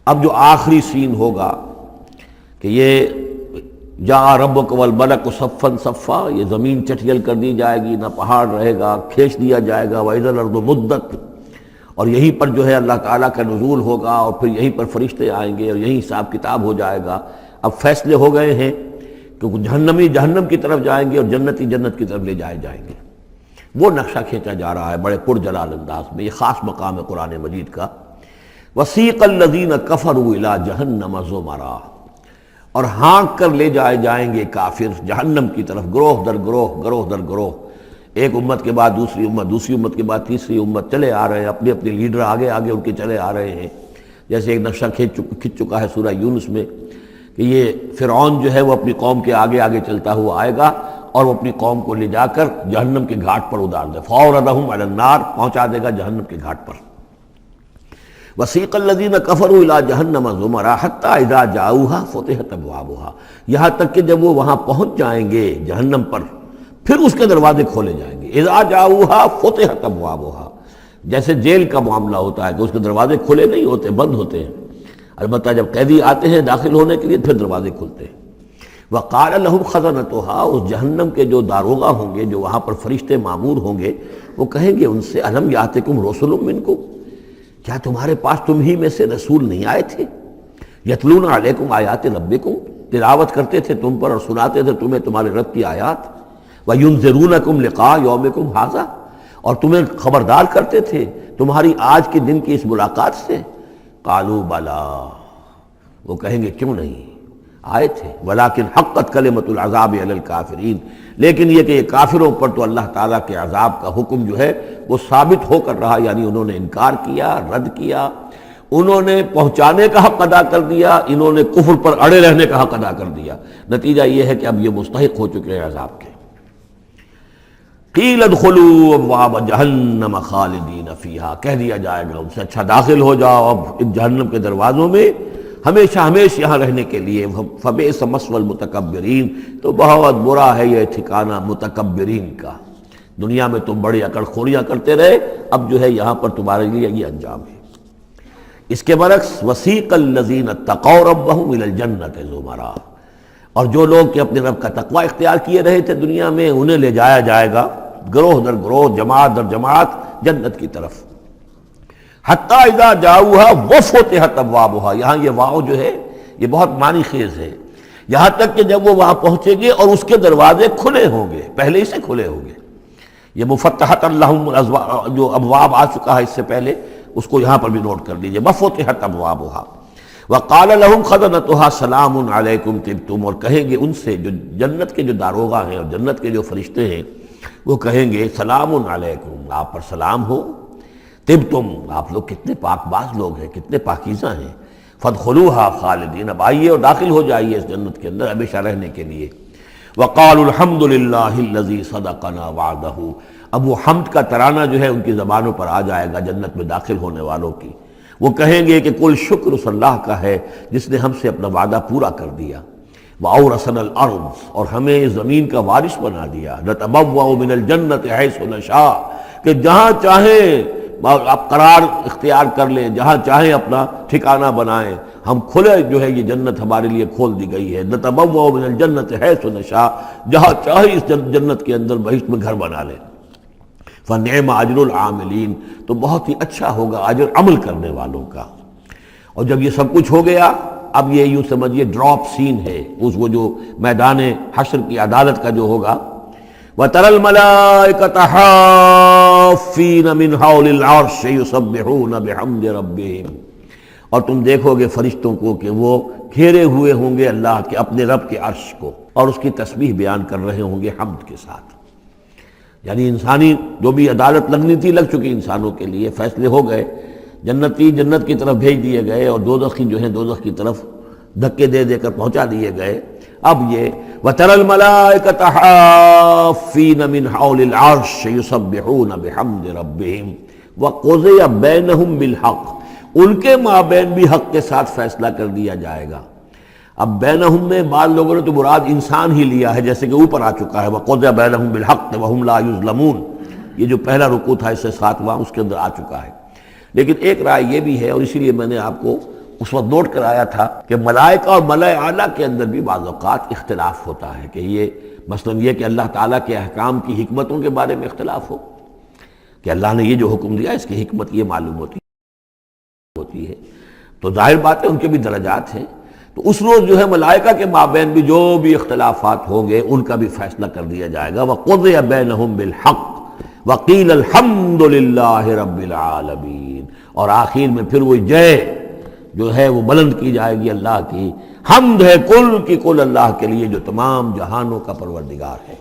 اب جو آخری سین ہوگا کہ یہ جاء ربک والملک صفا صفا، یہ زمین چٹیل کر دی جائے گی، نہ پہاڑ رہے گا، کھینچ دیا جائے گا، وَإِذَا الْأَرْضُ مُدَّتْ، اور یہیں پر جو ہے اللہ تعالیٰ کا نزول ہوگا، اور پھر یہیں پر فرشتے آئیں گے اور یہیں حساب کتاب ہو جائے گا۔ اب فیصلے ہو گئے ہیں کہ جہنمی جہنم کی طرف جائیں گے اور جنتی جنت کی طرف لے جائے جائیں گے۔ وہ نقشہ کھینچا جا رہا ہے بڑے پرجلال انداز میں، یہ خاص مقام ہے قرآن مجید کا۔ وَسِیقَ الَّذِینَ كَفَرُوا إِلَىٰ جَهَنَّمَ زُمَرًا، اور ہانک کر لے جائے جائیں گے کافر جہنم کی طرف، گروہ در گروہ، ایک امت کے بعد دوسری امت، دوسری امت کے بعد تیسری امت، چلے آ رہے ہیں، اپنے لیڈر آگے ان کے چلے آ رہے ہیں۔ جیسے ایک نقشہ کھنچ چکا ہے سورہ یونس میں کہ یہ فرعون جو ہے وہ اپنی قوم کے آگے چلتا ہوا آئے گا اور وہ اپنی قوم کو لے جا کر جہنم کے گھاٹ پر اتار دے، فَأَوْرَدَهُمْ عَلَى النَّارِ، پہنچا دے گا جہنم کے گھاٹ پر۔ وَسِیقَ الَّذِینَ كَفَرُوا إِلَىٰ جَهَنَّمَ زُمَرًا حَتَّىٰ إِذَا جَاءُوهَا فُتِحَتْ أَبْوَابُهَا، یہاں تک کہ جب وہ وہاں پہنچ جائیں گے جہنم پر، پھر اس کے دروازے کھولے جائیں گے۔ اذا جاؤها فتحت ابوابها، جیسے جیل کا معاملہ ہوتا ہے کہ اس کے دروازے کھلے نہیں ہوتے، بند ہوتے ہیں، البتہ جب قیدی آتے ہیں داخل ہونے کے لیے پھر دروازے کھلتے ہیں۔ وقال لهم خزنتها، اس جہنم کے جو داروغہ ہوں گے، جو وہاں پر فرشتے مامور ہوں گے، وہ کہیں گے ان سے الم یاتکم رسل منکم، کیا تمہارے پاس تم ہی میں سے رسول نہیں آئے تھے؟ یتلون علیکم آیات ربکم، تلاوت کرتے تھے تم پر اور سناتے تھے تمہیں تمہارے رب کی آیات، وَيُنذِرُونَكُمْ لِقَاءَ يَوْمِكُمْ هَٰذَا، اور تمہیں خبردار کرتے تھے تمہاری آج کے دن کی اس ملاقات سے۔ قَالُوا بَلَىٰ، وہ کہیں گے کیوں نہیں، آئے تھے، وَلَٰكِنْ حَقَّتْ كَلِمَةُ الْعَذَابِ عَلَى الْكَافِرِينَ، لیکن یہ کہ یہ کافروں پر تو اللہ تعالیٰ کے عذاب کا حکم جو ہے وہ ثابت ہو کر رہا، یعنی انہوں نے انکار کیا، رد کیا، انہوں نے پہنچانے کا حق ادا کر دیا، انہوں نے کفر پر اڑے رہنے کا حق ادا کر دیا۔ نتیجہ یہ ہے کہ اب یہ مستحق ہو چکے ہیں عذاب کے۔ قیل ادخلوا ابواب جہنم خالدین فیہا، کہہ دیا جائے گا ان سے اچھا داخل ہو جاؤ اب ان جہنم کے دروازوں میں ہمیشہ یہاں رہنے کے لیے۔ فبئس مثوى المتکبرین، تو بہت برا ہے یہ ٹھکانہ متکبرین کا، دنیا میں تم بڑی اکڑ خوریاں کرتے رہے، اب جو ہے یہاں پر تمہارے لیے یہ انجام ہے۔ اس کے برعکس وسیق الذین اتقوا ربهم الى الجنة زمرا، اور جو لوگ کہ اپنے رب کا تقوی اختیار کیے رہے تھے دنیا میں، انہیں لے جایا جائے گا گروہ در گروہ، جماعت در جماعت جنت کی طرف۔ حتی اذا جاؤها وفتحت ابوابها، یہاں یہ واو جو ہے یہ بہت معنی خیز ہے، یہاں تک کہ جب وہ وہاں پہنچے گے اور اس کے دروازے کھلے ہوں گے، پہلے ہی سے کھلے ہوں گے۔ یہ مفتحت اللہم جو ابواب آ چکا ہے اس سے پہلے، اس کو یہاں پر بھی نوٹ کر لیجئے، وفتحت ابوابها وقال لهم خزنتها سلام علیکم طبتم، اور کہیں گے ان سے جو جنت کے جو داروغہ ہیں اور جنت کے جو فرشتے ہیں، وہ کہیں گے سلام علیکم، آپ پر سلام ہو، طبتم، آپ لوگ کتنے پاک باز لوگ ہیں، کتنے پاکیزہ ہیں، فادخلوها خالدین، اب آئیے اور داخل ہو جائیے اس جنت کے اندر ہمیشہ رہنے کے لیے۔ وقالوا الحمد للہ الذی صدقنا وعدہ، اب وہ حمد کا ترانہ جو ہے ان کی زبانوں پر آ جائے گا جنت میں داخل ہونے والوں کی۔ وہ کہیں گے کہ کل شکر اس اللہ کا ہے جس نے ہم سے اپنا وعدہ پورا کر دیا، وَأَوْرَثَنَا الْأَرْضَ، اور ہمیں زمین کا وارث بنا دیا، نَتَبَوَّأُ مِنَ الْجَنَّةِ حَيْثُ نَشَاءُ، کہ جہاں چاہیں آپ قرار اختیار کر لیں، جہاں چاہیں اپنا ٹھکانہ بنائیں، ہم کھلے جو ہے یہ جنت ہمارے لیے کھول دی گئی ہے، نَتَبَوَّأُ مِنَ الْجَنَّةِ حَيْثُ نَشَاءُ، جہاں چاہیں اس جنت کے اندر بہشت میں گھر بنا لیں۔ فَنِعْمَ أَجْرُ الْعَامِلِينَ، تو بہت ہی اچھا ہوگا اجر عمل کرنے والوں کا۔ اور جب یہ سب کچھ ہو گیا، اب یہ یوں سمجھیے ڈراپ سین ہے اس وہ جو میدان حشر کی عدالت کا جو ہوگا، وَتَرَى الْمَلَائِكَةَ حَافِّينَ مِنْ حَوْلِ الْعَرْشِ يُسَبِّحُونَ بِحَمْدِ رَبِّهِمْ، اور تم دیکھو گے فرشتوں کو کہ وہ گھیرے ہوئے ہوں گے اللہ کے اپنے رب کے عرش کو، اور اس کی تسبیح بیان کر رہے ہوں گے حمد کے ساتھ۔ یعنی انسانی جو بھی عدالت لگنی تھی لگ چکی، انسانوں کے لیے فیصلے ہو گئے، جنتی جنت کی طرف بھیج دیے گئے اور دوزخی جو ہیں دوزخ کی طرف دھکے دے دے کر پہنچا دیے گئے۔ اب یہ وَتَرَى الْمَلَائِكَةَ حَافِّينَ مِنْ حَوْلِ الْعَرْشِ يُسَبِّحُونَ بِحَمْدِ رَبِّهِمْ وَقُضِيَ بَيْنَهُمْ بِالْحَقِّ، ان کے مابین بھی حق کے ساتھ فیصلہ کر دیا جائے گا۔ اب بینہم میں بعض لوگوں نے تو مراد انسان ہی لیا ہے، جیسے کہ اوپر آ چکا ہے وَقُضِيَ بَيْنَهُمْ بِالْحَقِّ وَهُمْ لَا يُظْلَمُونَ، یہ جو پہلا رکوع تھا اس سے 7واں اس کے اندر آ چکا ہے۔ لیکن ایک رائے یہ بھی ہے، اور اسی لیے میں نے آپ کو اس وقت نوٹ کرایا تھا کہ ملائکہ اور ملائے اعلیٰ کے اندر بھی بعض اوقات اختلاف ہوتا ہے، کہ یہ مثلا یہ کہ اللہ تعالیٰ کے احکام کی حکمتوں کے بارے میں اختلاف ہو، کہ اللہ نے یہ جو حکم دیا اس کی حکمت یہ معلوم ہوتی ہے، تو ظاہر بات ہے ان کے بھی درجات ہیں۔ تو اس روز جو ہے ملائکہ کے مابین بھی جو بھی اختلافات ہوں گے ان کا بھی فیصلہ کر دیا جائے گا۔ وَقُضِيَ بَيْنَهُمْ بِالْحَقِّ وَقِيلَ الْحَمْدُ لِلَّهِ رَبِّ الْعَالَمِينَ، اور آخر میں پھر وہ جے جو ہے وہ بلند کی جائے گی اللہ کی، حمد ہے کل کی کل اللہ کے لیے جو تمام جہانوں کا پروردگار ہے۔